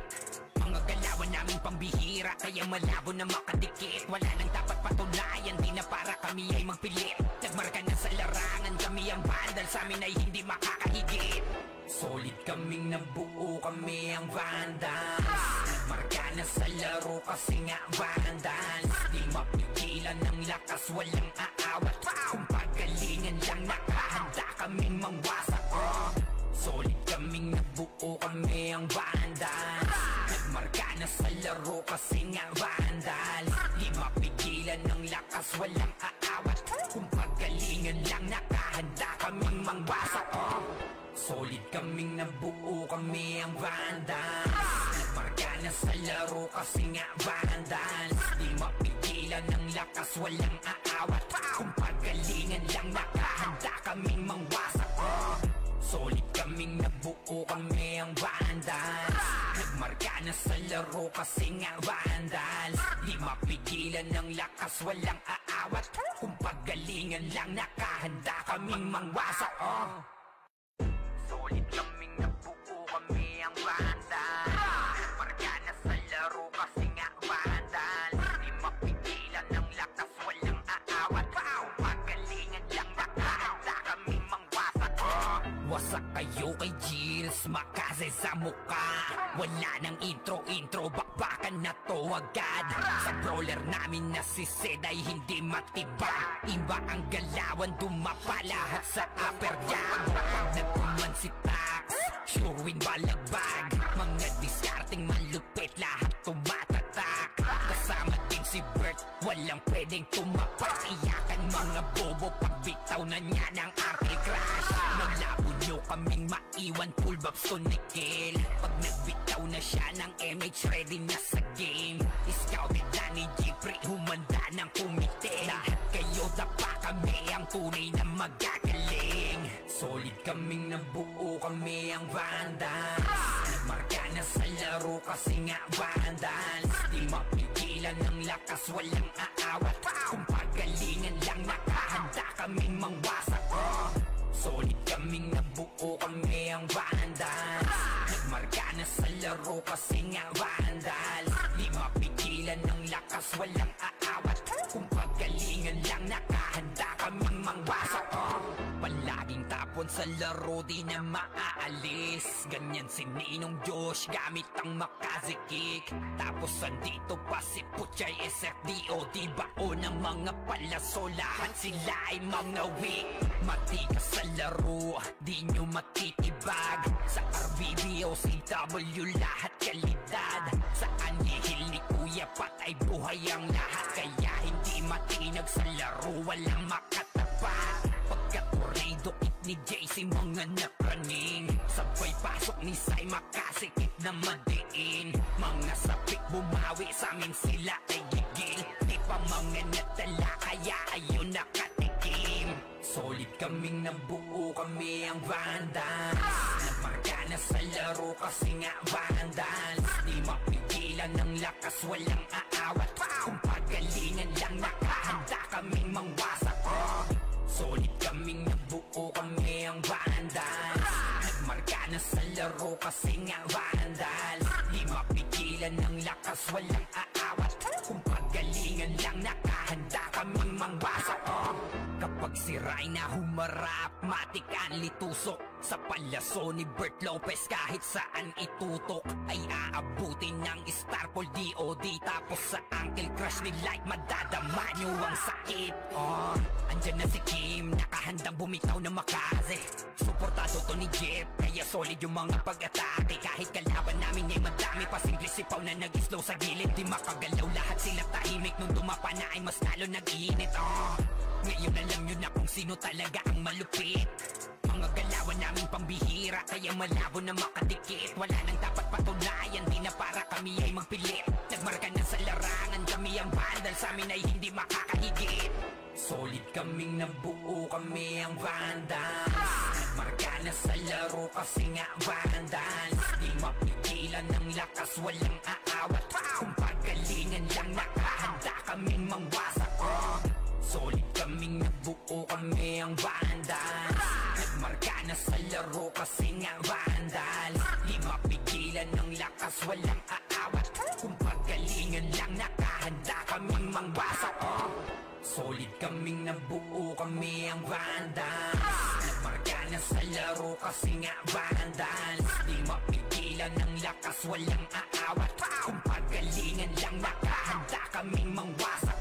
Mga galawan namin pambihira, kaya malabo na makadikit. Wala nang dapat patunayan, di na para kami ay magpilit. Nagmarka na sa larangan, kami ang Vandal, sa amin ay hindi makakahigit. Solid kaming nabuo, kami ang Vandals. Nagmarka na sa laro kasi nga Vandals. Di mapigilan ng lakas, walang aawat. Kung pagalingan lang, nakahanda kaming mangwasak. Solid kaming nabuo, kami ang Vandals. Nagmarka na sa laro kasi nga Vandals. Di mapigilan ng lakas, walang aawat. Kung pagalingan lang, nakahanda kaming mangwasak. Solid kaming nabuo, kami ang Vandals. Nagmarka na sa laro kasi nga Vandals. Di mapigilan ng lakas, walang aawat. Kung pagalingan lang, nakahanda kaming mangwasak. Solid kaming nabuo, kami ang Vandals. Nagmarka na sa laro kasi nga Vandals. Di mapigilan ng lakas, walang aawat. Kung pagalingan lang, nakahanda kaming mangwasak. Solid kaming nabuo, kami ang Vandals. Nagmarka na sa laro kasi nga Vandals. Di mapigilan ng lakas, walang aawat. Kung pagalingan lang, nakahanda kaming mangwasak. Wasak kayo kay Gilles, makaze sa muka. Wala nang intro, bakbakan na to agad. Sa brawler namin na si Zed ay hindi matibag. Iba ang galawan, dumapa lahat sa upper jab. Pag nagkuman si Tax, sure win balagbag. Mga diskarting malupit, lahat tumatatak. Kasama din si Bert, walang pwedeng tumapat. Iyakan mga bobo, pagbitaw na niya ng Uncle Crush. Naglabo nyo kaming maiwan, full babs to Nickel. Pag nagbitaw na siya ng MH, ready na sa game. Scouted na ni Jeffrey, humanda ng kumite. Lahat kayo dapa kami, ang tunay na magagaling. Solid kaming nabuo, kami ang Vandals. Nagmarka na sa laro kasi nga Vandals. Di mapigilan ng lakas, walang aawat. Kung pagalingan lang, nakahanda kaming mangwasak. Solid kaming nabuo, kami ang Vandals. Nagmarka na sa laro kasi nga Vandals. Di mapigilan ng lakas, walang aawat. Kung pagalingan lang, nakahanda kaming mangwasak. Palaging tapon sa laro, di na maaalis. Ganyan si Ninong Josh, gamit ang makazikik. Tapos andito pa si Puchay SFDO. Di bao ng mga palaso, lahat sila ay mga weak. Matikas sa laro, di nyo matitibag. Sa RBBO, CW, lahat kalidad. Sa anihil ni Kuya Pat ay buhay ang lahat. Kaya hindi matinag sa laro, walang makatapat. Pagka-corrido it ni JC, mga napraning. Sabay pasok ni Sai, makasikip na madiin. Mga sapik bumawi, sa amin sila ay gigil. Di pa mga natala, kaya ayun nakatikim. Solid kaming nabuo, kami ang Vandals. Nagmarka na sa laro kasi nga Vandals. Di mapigilan ng lakas, walang aawat. Kung pagalingan lang, nakahanda kaming mangwasak. Solid kaming nabuo, kami ang Vandals. Nagmarka na sa laro kasi nga Vandals. Di mapigilan ng lakas, walang aawat. Kung pagalingan lang, nakahanda kaming mangwasak. Kapag si Rayna humarap, matik ang litusok. Sa palaso ni Bert Lopez, kahit saan itutok ay aabutin ng Starpol DOD. Tapos sa Uncle Crush ni Light, madadama nyo ang sakit. Andyan na si Kim, nakahandang bumitaw na makaze. Suportado to ni Jeff, kaya solid yung mga pag-atake. Kahit kalaban namin ay madami pa, simple sipaw na nag-slow sa gilid. Di makagalaw, lahat sila tahimik. Nung dumapa na ay mas lalo nag-iinit. Ngayon alam nyo na kung sino talaga ang malupit. Mga galawan namin pambihira, kaya malabo na makadikit. Wala nang dapat patunayan, di na para kami ay magpilit. Nagmarka na sa larangan, kami ang Vandals, sa amin ay hindi makakahigit. Solid kaming nabuo, kami ang Vandals. Nagmarka na sa laro kasi nga Vandals. Di mapigilan ng lakas, walang aawat. Kung pagalingan lang, nakahanda kaming mangwasak. Solid kaming nabuo, kami ang Vandals. Nagmarka na sa laro kasi nga Vandals. Di mapigilan ng lakas, walang aawat. Kung pagalingan lang, nakahanda kaming mangwasak. Solid kaming nabuo, kami ang Vandals. Nagmarka na sa laro kasi nga Vandals. Di mapigilan ng lakas, walang aawat. Kung pagalingan lang, nakahanda kaming mangwasak.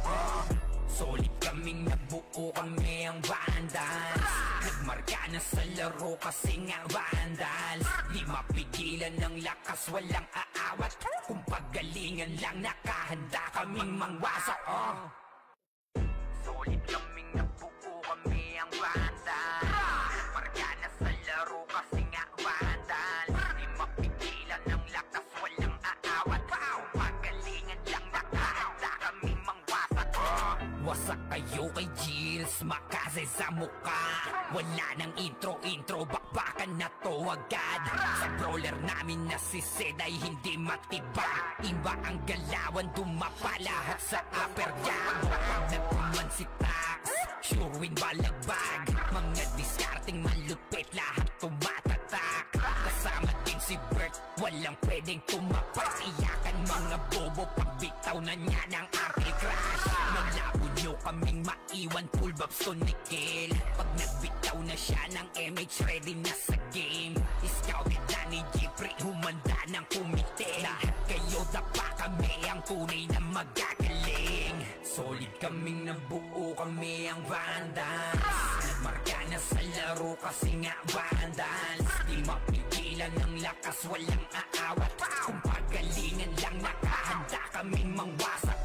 Solid kaming nabuo, kami ang Vandals. Nagmarka na sa laro kasi nga Vandals. Di mapigilan ng lakas, walang aawat. Kung pagalingan lang, nakahanda kaming mangwasak. Solid kaming nabuo, kami ang Vandals. Nagmarka na sa laro kasi nga Vandals. Di mapigilan ng lakas, walang aawat. Kung pagalingan lang, nakahanda kaming mangwasak. Wasak kayo kay Gilles, makaze sa muka. Wala nang intro, bakbakan na to agad. Sa brawler namin na si Zed ay hindi matibag. Iba ang galawan, dumapa lahat sa upper jab. Nagkuman si Tax, sure win balagbag. Mga diskarting malupit, lahat tumatatak. Kasama din si Bert, walang pwedeng tumapak. Iyakan mga bobo, pagbitaw na niya ng Uncle Crush. Malabo nyo kaming maiwan, full babs to Nickel. Pag nagbitaw na siya ng MH, ready na sa game. Scouted na ni Jeffrey, humanda ng kumite. Lahat kayo dapa, kami ang tunay na magagaling. Solid kaming nabuo, kami ang Vandals. Nagmarka na sa laro kasi nga Vandals. Di mapigilan ng lakas, walang aawat. Kung pagalingan lang, nakahanda kaming mangwasak.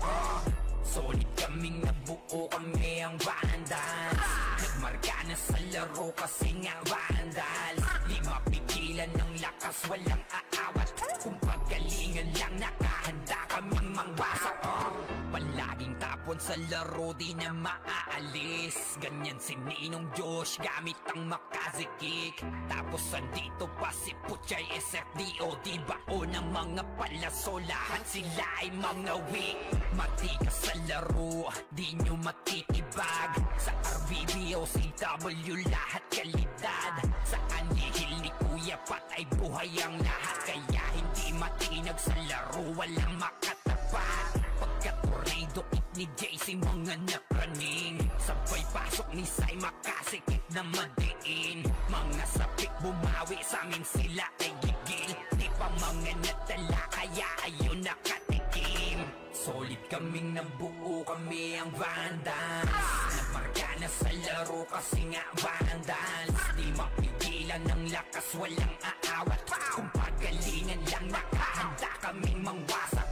Solid kaming nabuo, kami ang Vandals. Nagmarka na sa laro kasi nga Vandals. Di mapigilan ng lakas, walang aawat. Kung pagalingan lang, nakahanda kaming mangwasak. Palaging tapon sa laro, di na maaalis. Ganyan si Ninong Josh, gamit ang makazikik. Tapos andito pa si Puchay SFDO. Di bao ng mga palaso, lahat sila ay mga weak. Matikas sa laro, di nyo matitibag. Sa RBBO, CW, lahat kalidad. Sa buhay ang lahat, kaya hindi matinag sa laro, walang makatapat. Pagka-tornado kick ni JC, mga napraning, sabay pasok ni Sai, makasikip na madiin. Mga sapik bumawi sa amin, sila ay gigil, di pa mga natala, kaya ayun nakatikim. Solid kaming nabuo, kami ang Vandals, nagmarka na sa laro kasi nga Vandals. Di mapigilan ng lakas, walang aawat, kung pagalingan lang nakahanda kaming mangwasak.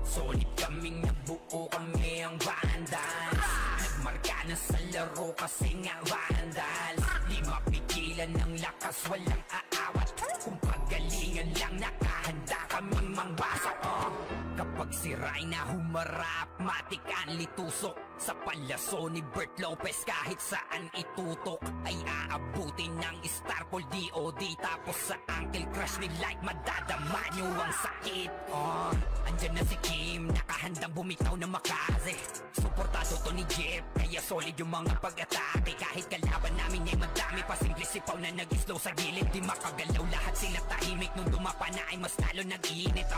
Solid kaming nabuo, kami ang Vandals, nagmarka na sa laro kasi nga Vandals. Di mapigilan ng lakas, walang aawat, kung pagalingan lang nakahanda kaming mangwasak. Kapag siray na humarap, matikan litusok sa palaso ni Bert Lopez, kahit saan itutok ay aabutin ng Starpol DOD. Tapos sa ankle crush ni Light, madadama nyo ang sakit. Andyan na si Kim, nakahandang bumitaw na makaze. Suportado to ni Jeff, kaya solid yung mga pag-atake. Kahit kalaban namin ay madami pa, simple sipaw na nag-slow sa gilid. Di makagalaw, lahat sila tahimik, nung dumapa na ay mas lalo nag-iinit.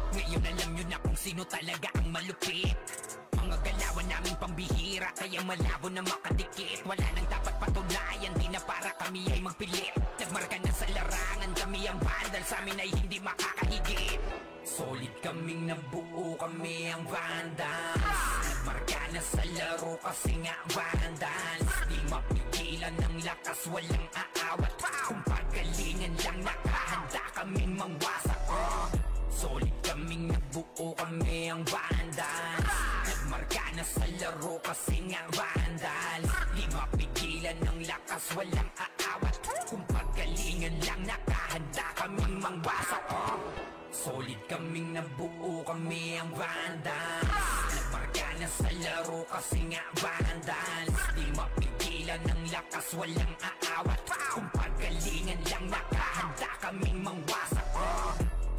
Ngayon alam nyo na kung sino talaga ang malupit. Mga galawan namin pambihira, kaya malabo na makadikit. Wala nang dapat patunayan, di na para kami ay magpilit. Nagmarka na sa larangan, kami ang Vandals, sa amin ay hindi makakahigit. Solid kaming nabuo, kami ang Vandals, nagmarka na sa laro kasi nga Vandals. Di mapigilan ng lakas, walang aawat, kung pagalingan lang nakahanda kaming mangwasak. Solid kaming nabuo, kami ang Vandals, nagmarka na sa laro kasi nga Vandals. Di mapigilan ng lakas, walang aawat, kung pagalingan lang nakahanda kaming mangwasak. Solid kaming nabuo, kami ang Vandals, nagmarka na sa laro kasi nga Vandals. Di mapigilan ng lakas, walang aawat, kung pagalingan lang nakahanda kaming mangwasak.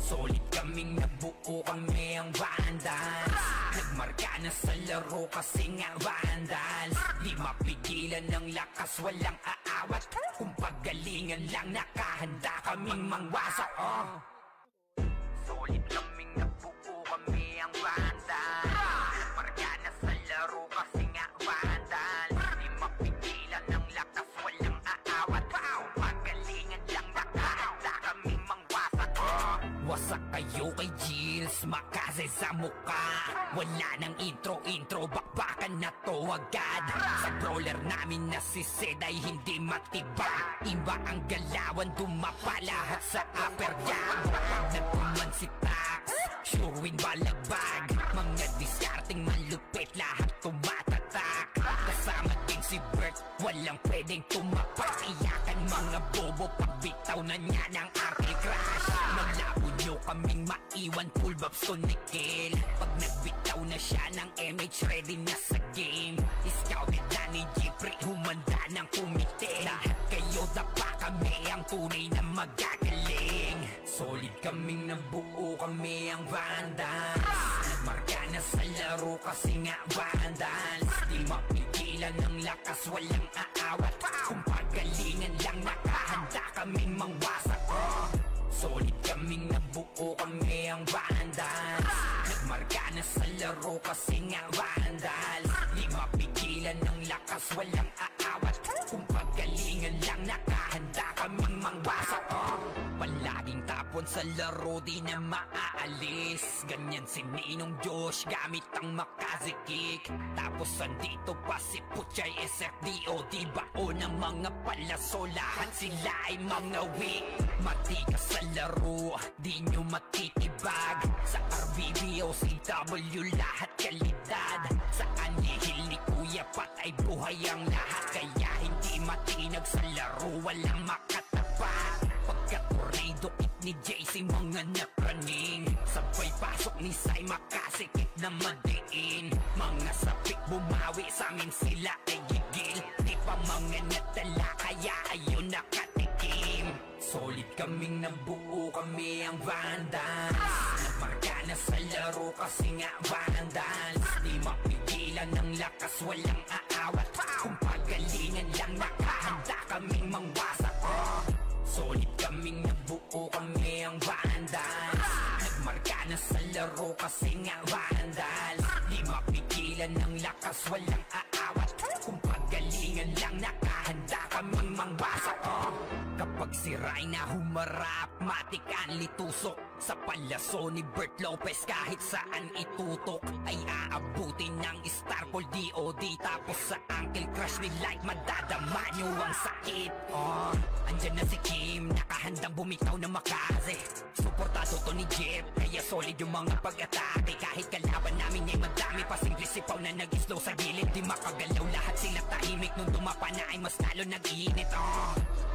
Solid kaming nabuo, kami ang Vandals, nagmarka na sa laro kasi nga Vandals. Di mapigilan ng lakas, walang aawat, kung pagalingan lang nakahanda kaming mangwasak. Solid kaming nabuo, kami ang Vandals, nagmarka na sa laro kasi nga Vandals. Di mapigilan ng lakas, walang aawat, kung pagalingan lang nakahanda kaming mangwasak. Wasak kayo kay Gilles, makaze sa muka. Wala nang intro, bakbakan na to agad. Sa brawler namin na si Zed ay hindi matibag. Iba ang galawan, dumapa lahat sa upper jab. Nagpuman si Tax, sure win balagbag. Mga diskarting malupit, lahat tumatatak. Kasama din si Bert, walang pwedeng tumapak. Iyakan mga bobo, pagbitaw na niya ng ankle crush. Malabo nyo kaming maiwan, full babs to Nickel. Pag nagbitaw na siya ng MH, ready na sa game. Scouted na ni Jeffrey, humanda ng kumite. Lahat kayo dapa, kami ang tunay na magagaling. Solid kaming nabuo, kami ang Vandals, nagmarka na sa laro kasi nga Vandals. Di mapigilan ng lakas, walang aawat, kung pagalingan lang nakahanda kaming mangwasak. Solid kaming nabuo, kami ang Vandals, nagmarka na sa laro kasi nga Vandals. Di mapigilan ng lakas, walang aawat, kung pagalingan lang nakahanda kaming mangwasak. Palaging tapon sa laro, di na maaalis. Ganyan si Ninong Josh, gamit ang makaze kick. Tapos andito pa si Puchay SFDOD, bao ng mga palaso, lahat sila ay mga weak. Matikas sa laro, di nyo matitibag. Sa RBB o CW, lahat kalidad. Sa anihil ni Kuya Pat ay buhay ang lahat, kaya hindi matinag sa laro, walang makatapat. Pagka-tornado kick ni JC, mga napraning, sabay pasok ni Sai, makasikip na madiin. Mga sapik bumawi, sa amin sila ay gigil, di pa mga natala, kaya ayun nakatikim. Solid kaming nabuo, kami ang Vandals, nagmarka na sa laro kasi nga Vandals. Di mapigilan ng lakas, walang aawat, kung pagalingan lang nakahanda kaming mangwasak. Solid kaming nabuo, na sa laro kasi nga vandals. Di mapigilan ng lakas, walang aawat. Kung pagalingan lang, nakahanda kaming mangwasak. Kapag siray na humarap, matikan litusok. Sa palaso ni Bert Lopez kahit saan itutok ay aabutin ng Starpol DOD. Tapos sa Uncle Crush ni Light madadama nyo ang sakit. Andyan na si Kim, nakahandang bumitaw na makaze. Suportado to ni Jeff, kaya solid yung mga pag-atake. Kahit kalaban namin ay madami pa singli sipaw na nag-slow sa gilid. Di makagalaw lahat sila tahimik, nung dumapa na ay mas lalo nag-iinit.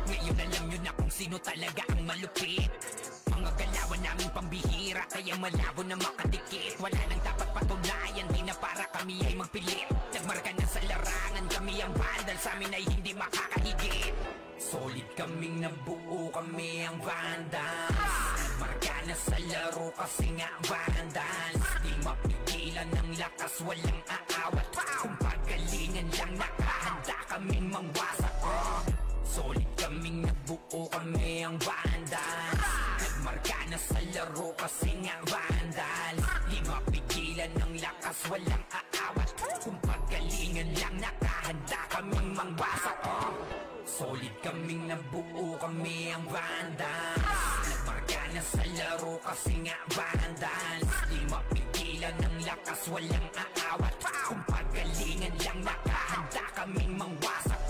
Ngayon alam nyo na kung sino talaga ang malupit. Mga galawan namin pambihira, kaya malabo na makadikit. Wala nang dapat patunayan, di na para kami ay magpilit. Nagmarka na sa larangan, kami ang vandal, sa amin ay hindi makakahigit. Solid kaming nabuo, kami ang vandals. Nagmarka na sa laro kasi nga vandals. Di mapigilan ng lakas, walang aawat. Kung pagalingan lang, nakahanda kaming mangwasak. Solid kaming nabuo, kami ang vandals. Nagmarka na sa laro kasi nga vandals. Di mapigilan ng lakas, walang aawat. Kung pagalingan lang, nakahanda kaming mangwasak. Solid kaming nabuo, kami ang vandals. Nagmarka na sa laro kasi nga vandals. Di mapigilan ng lakas, walang aawat. Kung pagalingan lang, nakahanda kaming mangwasak.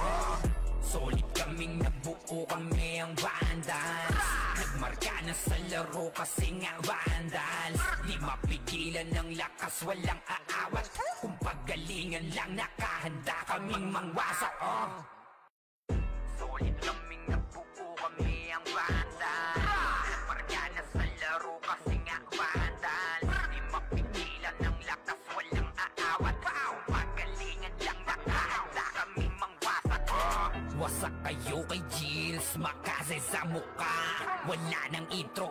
Solid kaming nabuo, kami ang vandals. Nagmarka na sa laro kasi nga vandals. Di mapigilan ng lakas, walang aawat. Kung pagalingan lang, nakahanda kaming mangwasak. Solid kaming nabuo, kami ang vandals. Nagmarka na sa laro kasi nga vandals. Di mapigilan ng lakas, walang aawat. Kung pagalingan lang, nakahanda kaming mangwasak. Wasak kayo kay Jills, makaze sa mukha. Wala nang intro,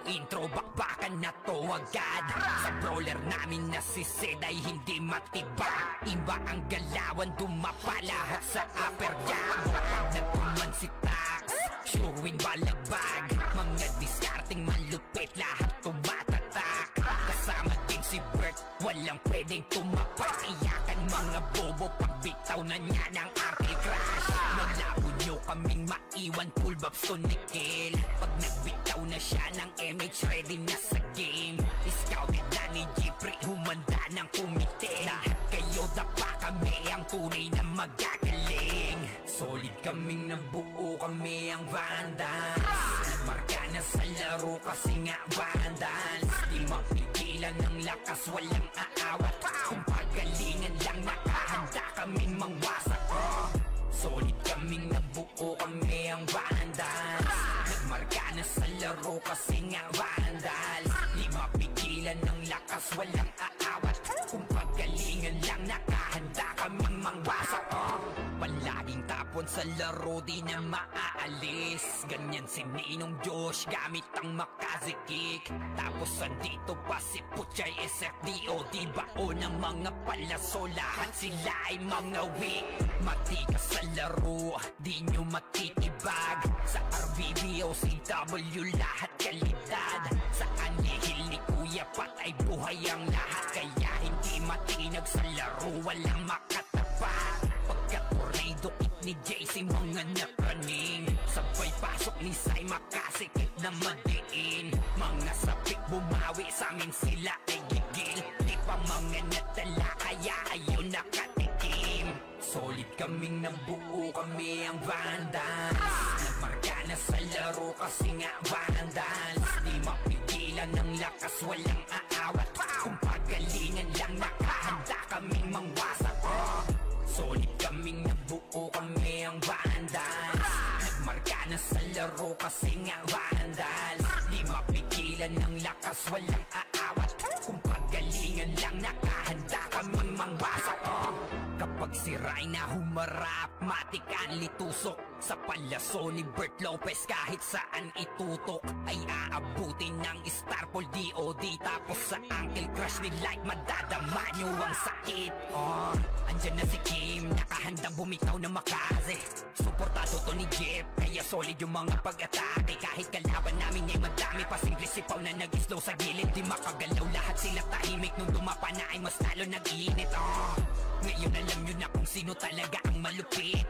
bakbakan na to agad. Sa brawler namin na si Zed ay hindi matibag. Iba ang galawan, dumapa lahat sa upper jab. Nagtuman si Tax, sure win balagbag. Mga discarding malupit, lahat tumatatak. Kasama din si Bert, walang pwedeng tumapak. Iyakan mga bobo, pagbitaw na niya ng Uncle Crush. Malabo nyo kaming maiwan, full babs to Nickel. Pag nagbitaw na siya ng MH, ready na sa game. Scouted na ni Jeffrey, humanda ng kumite. Lahat kayo dapa, kami ang tunay na magagaling. Solid kaming nabuo, kami ang vandals. Nagmarka na sa laro kasi nga vandals. Di mapigilan ng lakas, walang aawat. Kung pagalingan lang, nakahanda kaming mangwasak. Solid kaming nabuo, kami ang vandals. Nagmarka na sa laro kasi nga vandals. Di mapigilan ng lakas, walang aawat. Kung pagalingan lang, nakahanda kaming mangwasak. Palaging tapon sa laro, di na maaalis. Ganyan si Ninong Josh, gamit ang makaze kick. Tapos andito pa si Puchay SFDO. Di bao ng mga palaso, lahat sila ay mga weak. Matikas sa laro, di nyo matitibag. Sa RBB o CW, lahat kalidad. Sa anihil ni Kuya patay buhay ang lahat. Kaya hindi matinag sa laro, walang makatapat. Pagka-tornado hit ni JC, mga napraning. Sabay pasok ni Sai, makasikip na madiin. Mga sapik bumawi, sa amin sila ay gigil. Di pa mga natala, kaya ayun nakatikim. Solid kaming nabuo, kami ang vandals. Nagmarka na sa laro kasi nga vandals. Di mapigilan ng lakas, walang aawat. Kung pagalingan lang, nakahanda kaming mangwasak. Solid kaming nabuo, kami ang vandals. Nagmarka na sa laro kasi nga vandals. Di mapigilan ng lakas, walang aawat. Kung pagalingan lang, nakahanda kaming mangwasak. Kapag siray na humarap, matikan litusok. Sa palaso ni Bert Lopez kahit saan itutok ay aabutin ng Starpol DOD. Tapos sa Uncle Crush ni Light madadama nyo ang sakit. Andyan na si Kim, nakahandang bumitaw na makaze. Suportado to ni Jeff, kaya solid yung mga pag-atake. Kahit kalaban namin ay madami pa simple sipaw na nag-slow sa gilid. Di makagalaw lahat sila tahimik nung dumapa na ay mas lalo nag-iinit. Ngayon alam nyo na kung sino talaga ang malupit.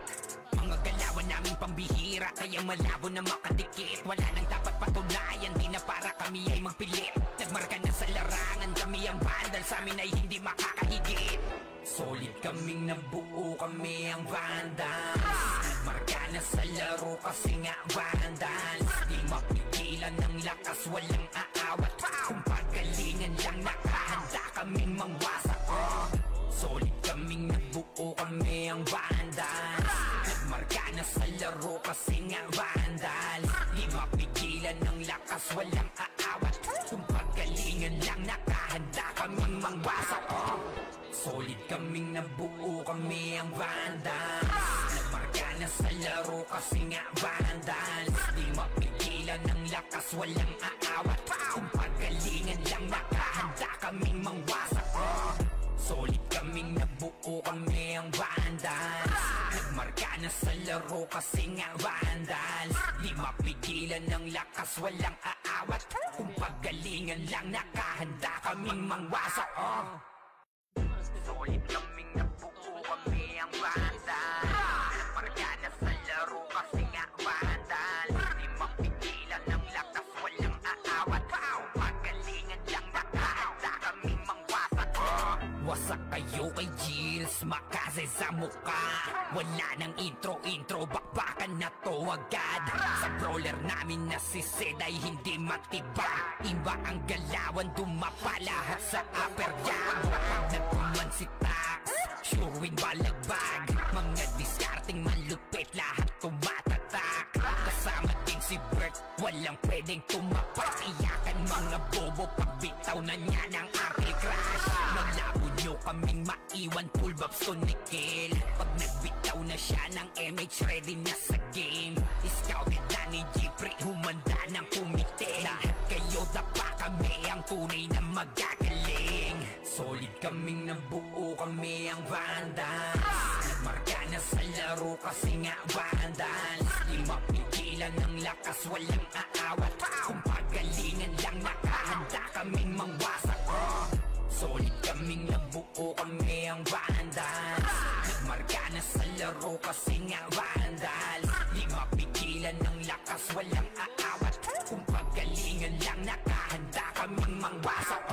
Mga galawan namin pambihira, kaya malabo na makadikit. Wala nang dapat patunayan, di na para kami ay magpilit. Nagmarka na sa larangan, kami ang vandal, sa amin ay hindi makakahigit. Solid kaming nabuo, kami ang vandals. Nagmarka na sa laro kasi nga vandals. Di mapigilan ng lakas, walang aawat. Kung pagalingan lang nakahanda kaming mangwasak. Solid kaming nabuo, kami ang vandals. Nagmarka na sa laro kasi nga vandals. Di mapigilan ng lakas, walang aawat. Kung pagalingan lang nakahanda kaming mangwasak. Solid kaming nabuo, kami ang vandals. Nagmarka na sa laro kasi nga vandals. Di mapigilan ng lakas, walang aawat. Kung pagalingan lang nakahanda kaming mangwasak. Solid kaming nabuo, kami ang vandals. Nagmarka na sa laro kasi nga vandals. Di mapigilan ng lakas, walang aawat. Kung pagalingan lang nakahanda kaming mangwasak. Solid kaming nabuo, kami ang vandals. Nagmarka na sa laro kasi nga vandals. Di mapigilan ng lakas, walang aawat. Kung pagalingan lang nakahanda kaming mangwasak. Wasak kayo kay Gilles, makaze sa mukha. Wala nang intro, bakbakan na to agad. Sa brawler namin na si Sid ay hindi matiba. Iba ang galawan, dumapa lahat sa upper jab. Nagkuman si Tax, sure win balagbag. Mga diskarting malupit, lahat tumatatak. Kasama din si Bert, walang pwedeng tumapak. Iyakan mga bobo, pagbitaw na niya ng Uncle Crush. Naglabo nyo kaming maiwan, full bobs to Nickel. Pag nagbitaw na siya ng MH, ready na sa game. Scouted na ni Jeffrey, humanda ng kumite. Lahat kayo dapa, kami ang tunay na magagaling. Solid kaming nabuo, kami ang vandals. Nagmarka na sa laro kasi nga vandals. Di mapigilan ng lakas, walang aawat. Kung pagalingan lang nakahanda kaming mangwasak. Solid kaming nabuo, kami ang vandals. Nagmarka na sa laro kasi nga vandals. Di mapigilan ng lakas, walang aawat. Kung pagalingan lang nakahanda kaming mangwasak.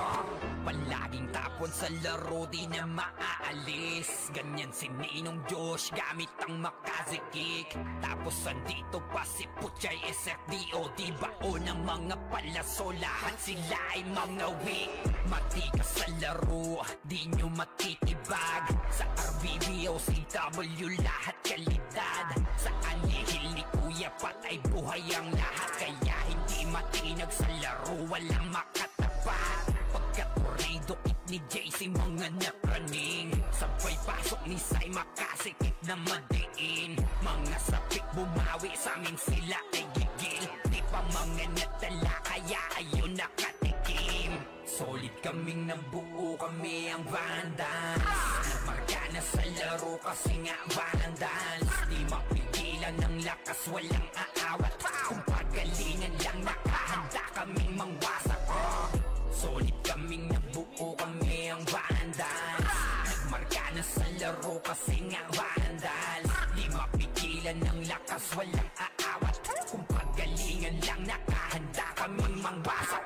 Palaging tapon sa laro, di na maaalis. Ganyan si Ninong Josh, gamit ang makaze kick. Tapos andito pa si Puchay SFDOD. Baon ng mga palaso, lahat sila ay mga weak. Matikas sa laro, di nyo matitibag. Sa RBB o CW, lahat kalidad. Sa anihil ni Kuya Pat ay buhay ang lahat. Kaya hindi matinag sa laro, walang makatapat. Pagka-tornado kit ni JC, mga napraning. Sabay pasok ni Sai, makasikip na madiin. Mga sapik bumawi, sa amin sila ay gigil. Di pa mga natala, kaya ayun nakatikim. Solid kaming nabuo, kami ang vandals. Nagmarka na sa laro kasi nga vandals. Di mapigilan ng lakas, walang aawat. Kung pagalingan lang nakahanda kaming mangwasak. Solid kaming nabuo, kami ang vandals. Nagmarka na sa laro kasi nga vandals. Di mapigilan ng lakas, walang aawat. Kung pagalingan lang nakahanda kaming mangwasak.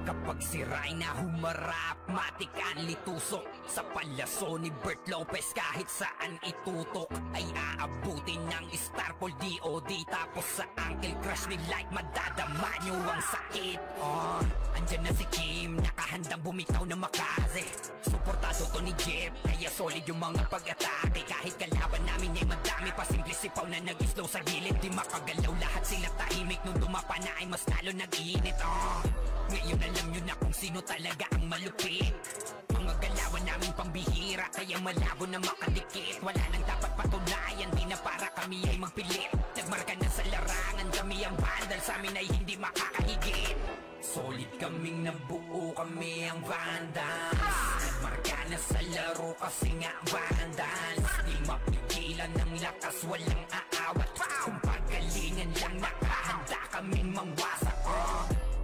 Kapag si Rhina humarap, matik ang litusok. Sa palaso ni Bert Lopez kahit saan itutok ay aabutin ng Starpol DOD. Tapos sa Uncle Crush ni Light madadama nyo ang sakit. Andyan na si Kim, nakahandang bumitaw na makaze. Suportado to ni Jeff, kaya solid yung mga pag-atake. Kahit kalaban namin ay madami pa simple sipaw na nag-slow sa gilid. Di makagalaw lahat sila tahimik nung dumapa na ay mas lalo nag-iinit. Ngayon alam nyo na kung sino talaga ang malupit. Mga galaw galawan namin pambihira, kaya malabo na makadikit. Wala nang dapat patunayan, di na para kami ay magpilit. Nagmarka na sa larangan, kami ang vandal, sa amin ay hindi makakahigit. Solid kaming nabuo, kami ang vandals. Nagmarka na sa laro kasi nga vandals. Di mapigilan ng lakas, walang aawat. Kung pagalingan lang nakahanda kaming mangwasak.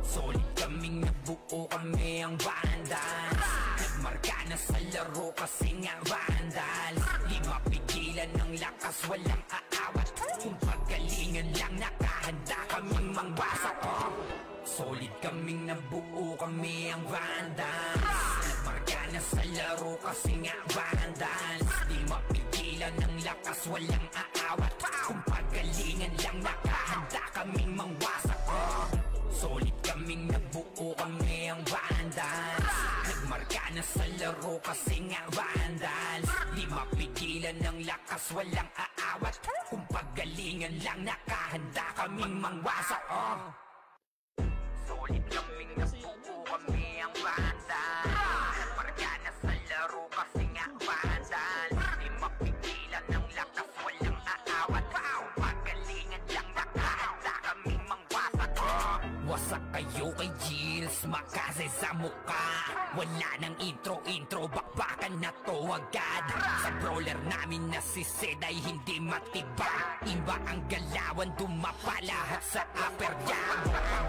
Solid kaming nabuo, kami ang vandals. Nagmarka na sa laro kasi nga vandals. Di mapigilan ng lakas, walang aawat. Kung pagalingan lang nakahanda kaming mangwasak. Solid kaming nabuo, kami ang vandals. Nagmarka na sa laro kasi nga vandals. Di mapigilan ng lakas, walang aawat. Kung pagalingan lang nakahanda kaming mangwasak. Solid kaming nabuo, kami ang vandals. Nagmarka na sa laro kasi nga vandals. Di mapigilan ng lakas, walang aawat. Kung pagalingan lang nakahanda kaming mangwasak. Solid kaming nabuo, kami ang vandals. Nagmarka na sa laro kasi nga vandals. Di mapigilan ng lakas, walang aawat. Kung pagalingan lang nakahanda kaming mangwasak. Wasak kayo kay Gills, makase sa muka. Wala nang intro, bakbakan na to agad. Sa brawler namin na si Zed ay hindi matibag. Iba ang galawan, dumapa lahat sa upper jab.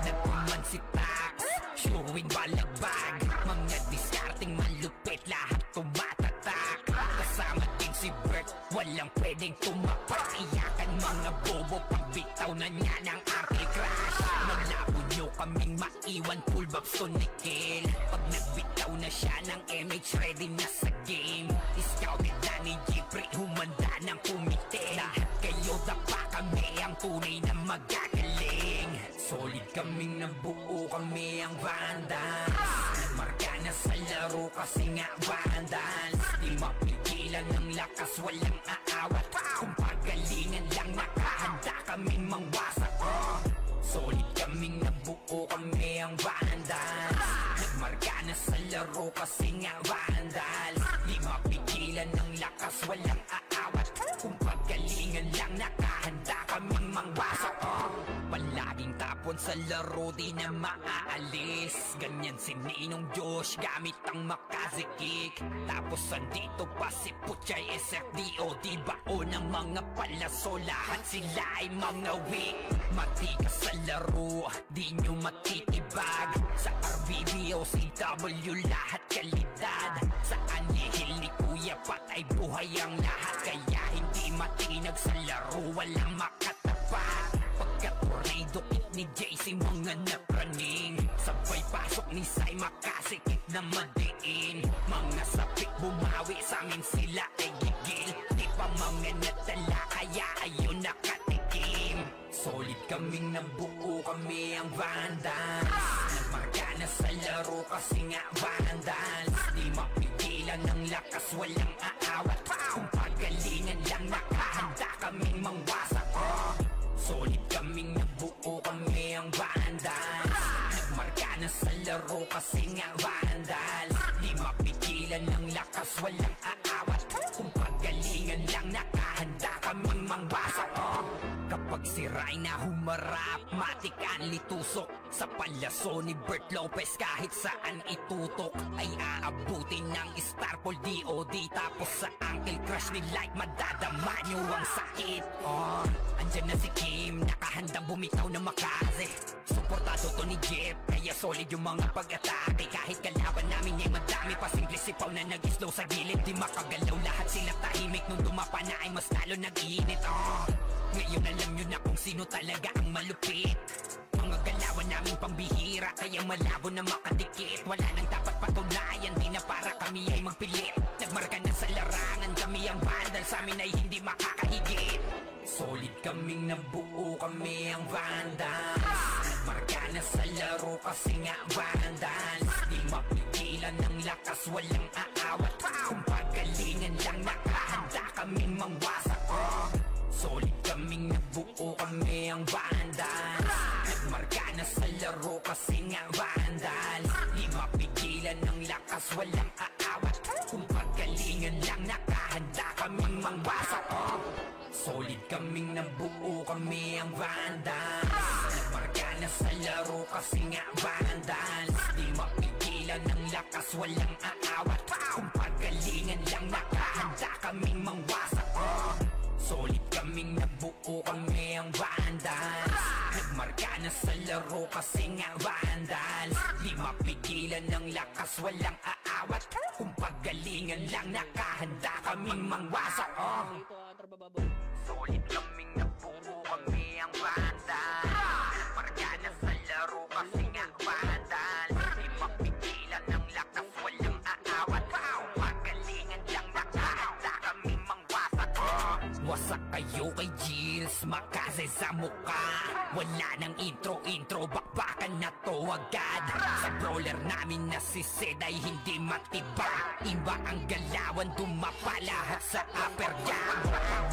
Nagkuman si Tax, showing balagbag. Mga diskarting malupit, lahat tumatatak. Kasama din si Bert, walang pwedeng tumapak. Iyakan mga bobo, pagbitaw na niya ng anti-crash. Malabo nyo kaming maiwan, full babs to Nickel. Pag nagbitaw na siya ng MH, ready na sa game. Scouted na ni Jeffrey, humanda ng kumite. Lahat kayo dapa, kami ang tunay na magagaling. Solid kaming nabuo, kami ang vandals. Nagmarka na sa laro kasi nga vandals. Di mapigilan ng lakas, walang aawat. Kung pagalingan lang nakahanda kaming mangwasak. Solid kaming nabuo, kami ang vandals. Nagmarka na sa laro kasi nga vandals. Di mapigilan ng lakas, walang aawat. Kung pagalingan lang nakahanda kaming mangwasak. Palaging tapon sa laro, di na maaalis. Ganyan si Ninong Josh, gamit ang makazikik. Tapos andito pa si Puchay SFDO. Di bao ng mga palaso, lahat sila ay mga weak. Matikas sa laro, di nyo matitibag. Sa RBBO, CW, lahat kalidad. Sa anihil ni Kuya Pat ay buhay ang lahat. Kaya hindi matinag sa laro, walang makatapat. Pagka-tornado kit ni JC, mga napraning. Sabay pasok ni Sai, makasikip na madiin. Mga sapik bumawi, sa amin sila ay gigil. Di pa mga natala, kaya ayun nakatikim. Solid kaming nabuo, kami ang vandals. Nagmarka na sa laro kasi nga vandals. Di mapigilan ng lakas, walang aawat. Kung pagalingan lang nakahanda kaming mangwasak. Solid kaming nabuo, kami ang vandals. Nagmarka na sa laro kasi nga vandals. Di mapigilan ng lakas, walang aawat. Kung pagalingan lang nakahanda kaming mangwasak. Kapag si Rayna humarap, matikan litusok. Sa palaso ni Bert Lopez, kahit saan itutok ay aabutin ng Starpol DOD. Tapos sa Uncle Crush ni Light, madadama nyo ang sakit. Andyan na si Kim, nakahandang bumitaw na makaze. Suportado to ni Jeff, kaya solid yung mga pag-atake. Kahit kalaban namin ay madami pa, simple sipaw na nag-slow sa gilid. Di makagalaw, lahat sila tahimik. Nung dumapa na ay mas lalo nag-iinit. Ngayon alam nyo na kung sino talaga ang malupit. Mga galawan namin pambihira, kaya malabo na makadikit. Wala nang dapat patunayan, di na para kami ay magpilit. Nagmarka na sa larangan, kami ang vandal, sa amin ay hindi makakahigit. Solid kaming nabuo, kami ang vandals. Nagmarka na sa laro kasi nga vandals. Di mapigilan ng lakas, walang aawat. Kung pagalingan lang nakahanda kaming mangwasak. Solid kaming nabuo, kami ang vandals. Nagmarka na sa laro kasi nga vandals. Di mapigilan ng lakas, walang aawat. mangwasak. Solid kaming nabuo, kami ang Vandals. Nagmarka na sa laro kasi nga Vandals. Di mapigilan ng lakas, walang aawat. Kung pagalingan lang nakahanda kaming mangwasak. Solid kaming nabuo, kami ang Vandals. Nagmarka na sa laro kasi nga Vandals. Di mapigilan ng lakas, walang aawat. Kung pagalingan lang nakahanda kaming mangwasak. Solid kaming nabuo, kami ang Vandals. Nagmarka na sa laro kasi nga Vandals. Di mapigilan ng lakas, walang aawat. Kung pagalingan lang nakahanda kaming mangwasak. Wasak kayo kay Gilles, makase sa mukha. Wala nang intro, bakbakan na to agad. Sa brawler namin na si Sed ay hindi matibag. Iba ang galawan, dumapa lahat sa upper jab.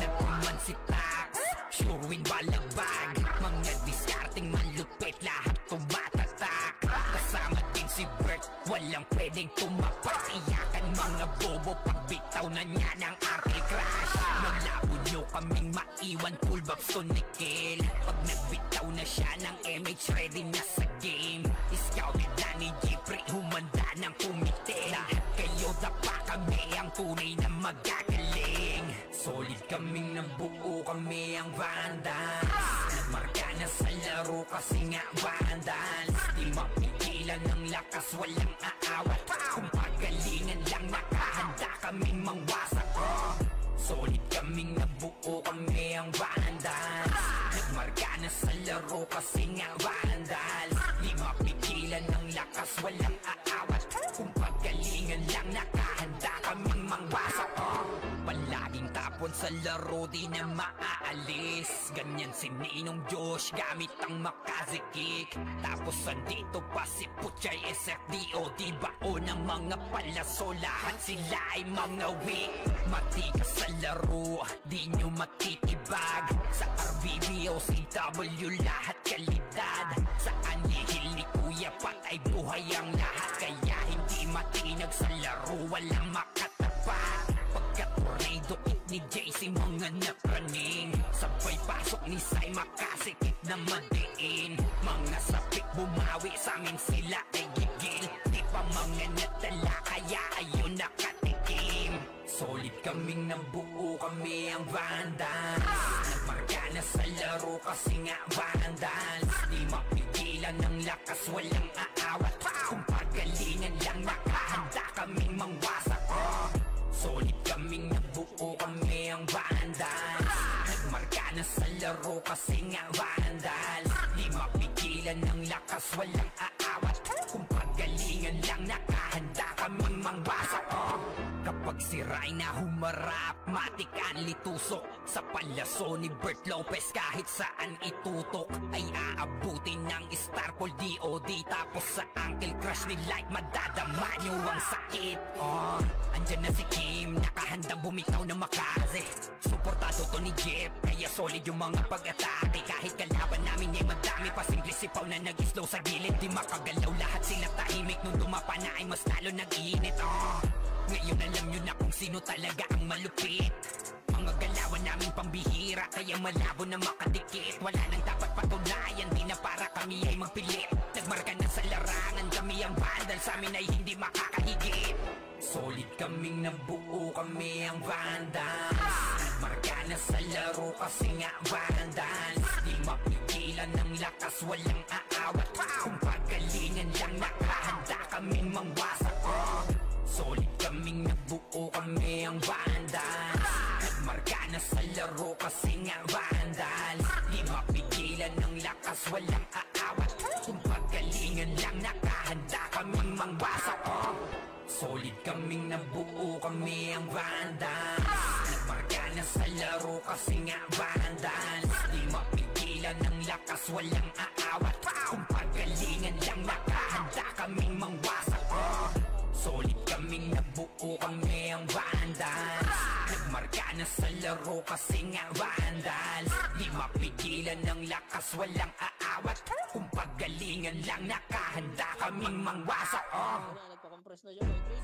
Nagkuman si Tax, sure win balagbag. Mga diskarting malupit, lahat tumatatak. Kasama din si Bert, walang pwedeng tumapak. Iyakan mga bobo, pagbitaw na niya ng Uncle Crash. Malabo nyo kaming maiwan, full babs to Nickel. Pag nagbitaw na siya ng MH, ready na sa game. Scouted na ni Jeffrey, humanda ng kumite. Lahat kayo dapa, kami ang tunay na magagaling. Solid kaming nabuo, kami ang Vandals. Nagmarka na sa laro kasi nga Vandals. Di mapigilan ng lakas, walang aawat. Kung pagalingan lang nakahanda kaming mangwasak. Solid kaming nabuo, kami ang Vandals. Nagmarka na sa laro kasi nga Vandals. Di mapigilan ng lakas, walang aawat. Kung pagalingan lang nakahanda kaming mangwasak. Palaging tapon sa laro, di na maaalis. Ganyan si Ninong Josh, gamit ang Makaze kick. Tapos andito pa si Puchay SFDO. Di bao ng mga palaso, lahat sila ay mga weak. Matikas sa laro, di nyo matitibag. Sa RBB o CW, lahat kalidad. Sa anihil ni Kuya Pat ay buhay ang lahat. Kaya hindi matinag sa laro, walang makatapat. Pagka-tornado kit ni JC, mga napraning. Sabay pasok ni Sai, makasikip na madiin. Mga sapik bumawi, sa amin sila ay gigil. Di pa mga natala, kaya ayun nakatikim. Solid kaming nabuo, kami ang Vandals. Nagmarka na sa laro kasi nga Vandals. Di mapigilan ng lakas, walang aawat. Kung pagalingan lang nakahanda kaming mangwasak. Solid kaming nabuo, kami ang Vandals. Nagmarka na sa laro kasi nga Vandals. Di mapigilan ng lakas, walang aawat. Kung pagalingan lang nakahanda kaming mangwasak. Kapag si Rayna humarap, matik ang litusok. Sa palaso ni Bert Lopez, kahit saan itutok ay aabutin ng Starpol DOD. Tapos sa Uncle Crush ni Light, madadama nyo ang sakit. Andyan na si Kim, nakahandang bumitaw na Makaze. Suportado to ni Jeff, kaya solid yung mga pag-atake. Kahit kalaban namin ay madami pa, simple sipaw na nag-slow sa gilid. Di makagalaw, lahat sila tahimik. Nung dumapa na ay mas lalo nag-iinit. Ngayon alam nyo na kung sino talaga ang malupit. Mga galawan namin pambihira, kaya malabo na makadikit. Wala nang dapat patunayan, di na para kami ay magpilit. Nagmarka na sa larangan, kami ang Vandals, sa amin ay hindi makakahigit. Solid kaming nabuo, kami ang Vandals. Nagmarka na sa laro kasi nga Vandals. Di mapigilan ng lakas, walang aawat. Kung pagalingan lang nakahanda kaming mangwasak. Solid kaming nabuo, kami ang Vandals. Nagmarka na sa laro kasi nga Vandals. Di mapigilan ng lakas, walang aawat. Kung pagalingan lang nakahanda kaming mangwasak. Solid kaming nabuo, kami ang Vandals. Nagmarka na sa laro kasi nga Vandals. Di mapigilan ng lakas, walang aawat. Kung pagalingan lang nakahanda kaming mangwasak. Solid kaming nabuo, kami ang Vandals. Nagmarka na sa laro kasi nga Vandals. Di mapigilan ng lakas, walang aawat. Kung pagalingan lang nakahanda kaming mangwasak.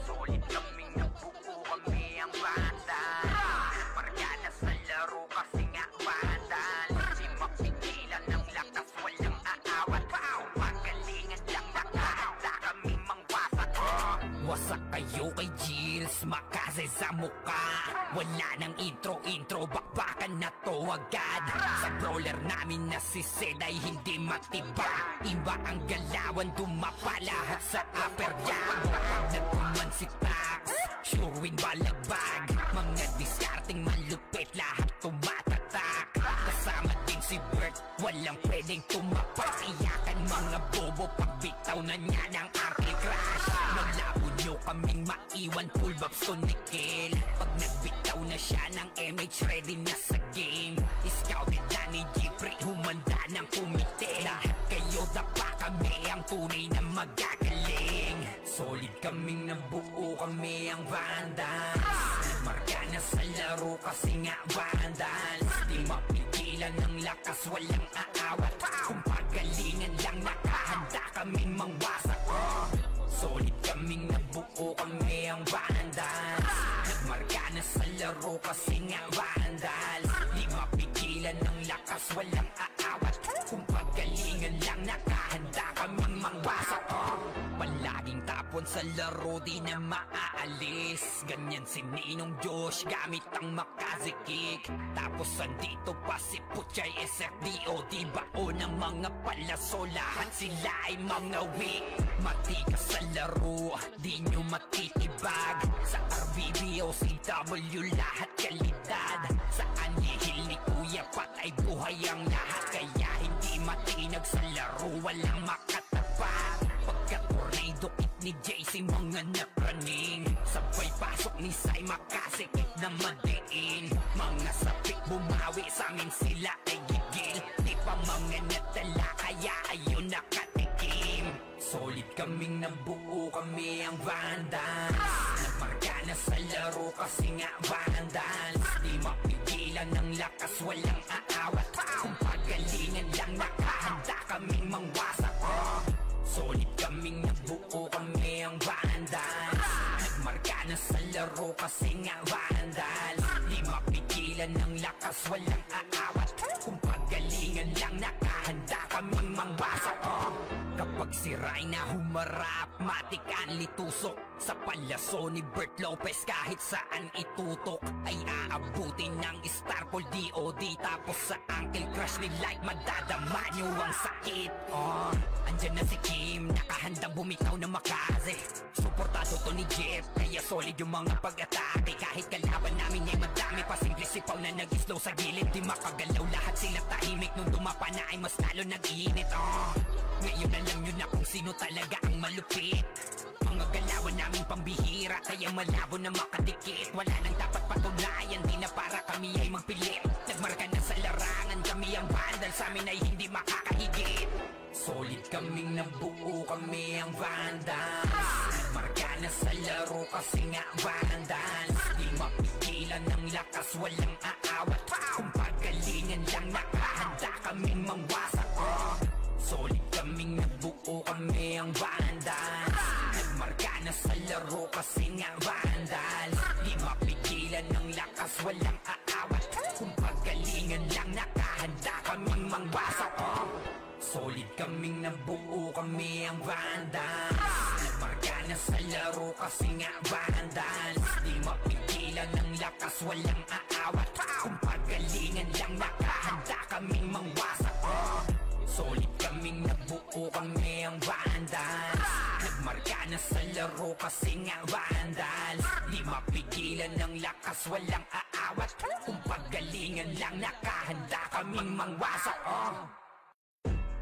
Solid kaming nabuo, kami ang Vandals. Nagmarka na laro kasi nga vandal. Di mapigilan ng lakas, walang aawat. Pagalingan lang nakahanda kaming mangwasak. Wasak kayo kay Gilles, makase sa muka. Wala nang intro, bakbakan na to agad. Sa brawler namin na si Zed ay hindi matiba. Iba ang galawan, dumapa lahat sa upper jab. Nagkuman si Tax, sure win balagbag. Mga diskarting malupit, lahat tumatatak. Kasama din si Bert, walang pwedeng tumapak. Iyakan mga bobo, pagbitaw na niya ng Arctic Crash. Naglabo nyo kaming maiwan, full bobs to Nickel. Pag nagbitaw na siya ng MH, ready na sa game. Scouted na ni Jeffrey, humanda ng kumite. Lahat kayo dapa kami, ang tunay na magagaling. Solid kaming nabuo, kami ang Vandals. Nagmarka na sa laro kasi nga Vandals. Di mapigilan ng lakas, walang aawat. Kung pagalingan lang nakahanda kaming mangwasak. Solid kaming nabuo, kami ang Vandals. Nagmarka na sa laro kasi nga Vandals. Di mapigilan ng lakas, walang aawat. Kung pagalingan lang nakahanda kaming mangwasak. Palaging tapon sa laro, di na maaalis. Ganyan si Ninong Josh, gamit ang Makaze Kick. Tapos andito pa si Puchay SFDO, di bao ng mga palaso. Lahat sila ay mga weak. Matikas sa laro, di nyo matitibag. Sa RBB o CW, lahat kalidad. Sa anihil ni Kuya Pat ay buhay ang lahat. Kaya hindi matinag sa laro, walang makatapat. Pagka-tornado kit ni JC, mga napraning. Sabay pasok ni Sai, makasikip na madiin. Mga sapik bumawi, sa amin sila ay gigil. Di pa mga natala, kaya ayun nakatikim. Solid kaming nabuo, kami ang Vandals. Nagmarka na sa laro kasi nga Vandals. Di mapigilan ng lakas, walang aawat. Kung pagalingan lang nakahanda kaming mangwasak. Solid kaming nabuo, kami ang Vandals. Nagmarka na sa laro kasi nga Vandals. Di mapigilan ng lakas, walang aawat. Kung pagalingan lang nakahanda kaming mangwasak. Kapag si Rayna humarap, matik ang litusok. Sa palaso ni Bert Lopez, kahit saan itutok ay aabutin ng Starpol DOD. Tapos sa Uncle Crush ni Light, madadama nyo ang sakit. Andyan na si Kim, nakahandang bumitaw na Makaze. Suportado to ni Jeff, kaya solid yung mga pag-atake. Kahit kalaban namin ay madami pa, simple sipaw na nag-slow sa gilid. Di makagalaw, lahat sila tahimik. Nung dumapa na ay mas lalo nag-iinit. Ngayon alam nyo na kung sino talaga ang malupit. Mga galawan naming pambihira, kaya malabo na makadikit. Wala nang dapat patunayan, di na para kami ay magpilit. Nagmarka na sa larangan, kami ang Vandal, sa amin ay hindi makakahigit. Solid kaming nabuo, kami ang Vandals. Nagmarka na sa laro kasi nga Vandals. Di mapigilan ng lakas, walang aawat. Kung pagalingan lang nakahanda kaming mangwasak. Solid kaming nabuo, kami ang Vandals. Nagmarka na sa laro kasi nga Vandals. Di mapigilan ng lakas, walang aawat. Kung pagalingan lang nakahanda kaming mangwasak. Solid kaming nabuo, kami ang Vandals. Nagmarka na sa laro kasi nga Vandals. Di mapigilan ng lakas, walang aawat. Kung pagalingan lang nakahanda kaming mangwasak. Solid kaming nabuo, kami ang Vandals. Nagmarka na sa laro kasi nga Vandals. Di mapigilan ng lakas, walang aawat. Kung pagalingan lang nakahanda kaming mangwasak.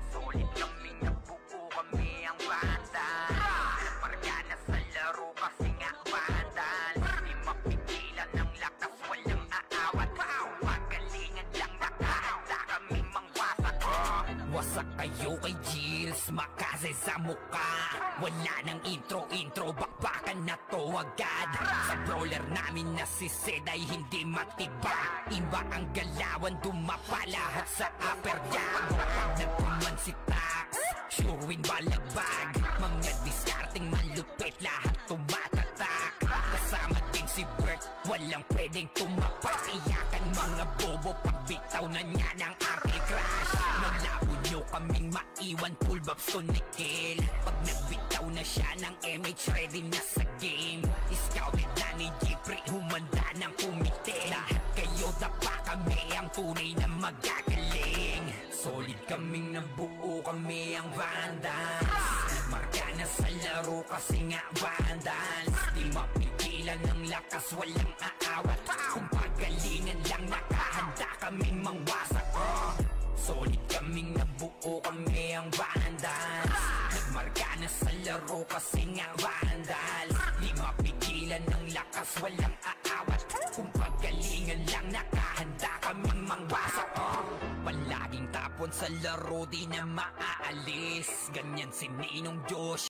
Solid kaming nabuo, kami ang Vandals. Nagmarka na sa laro kasi nga Vandals. Di mapigilan ng lakas, walang aawat. Kung pagalingan lang nakahanda kaming mangwasak. Wasak kayo kay Gilles, Makaze sa muka. Wala nang intro, bakbakan na to agad. Sa brawler namin na si Zed ay hindi matiba. Iba ang galawan, dumapa lahat sa upper jab. Nagkuman si Tax, sure win balagbag. Mga diskarting malupit, lahat tumatatak. Kasama din si Bert, walang pwedeng tumapak. Iyakan mga bobo, bitaw na niya ng aking crush. Nalabo nyo kaming maiwan, full babs to Nickel. Pag nagbitaw na siya ng MH, ready na sa game. Scouted na ni Jeffrey, humanda ng kumite. Lahat kayo dapa kami, ang tunay na magagaling. Solid kaming nabuo, kami ang Vandals. Marka na sa laro kasi nga Vandals. Di mapigilan ng lakas, walang aawat. Kung pagalingan lang, nakahanda kaming mangwasak. Solid kaming nabuo, kami ang Vandals. Nagmarka na sa laro kasi nga Vandals. Di mapigilan ng lakas, walang aawat. Kung pagalingan lang, nakahanda kaming mangwasak. Palaging tapon sa laro, di na maaalis. Ganyan si Ninong Josh.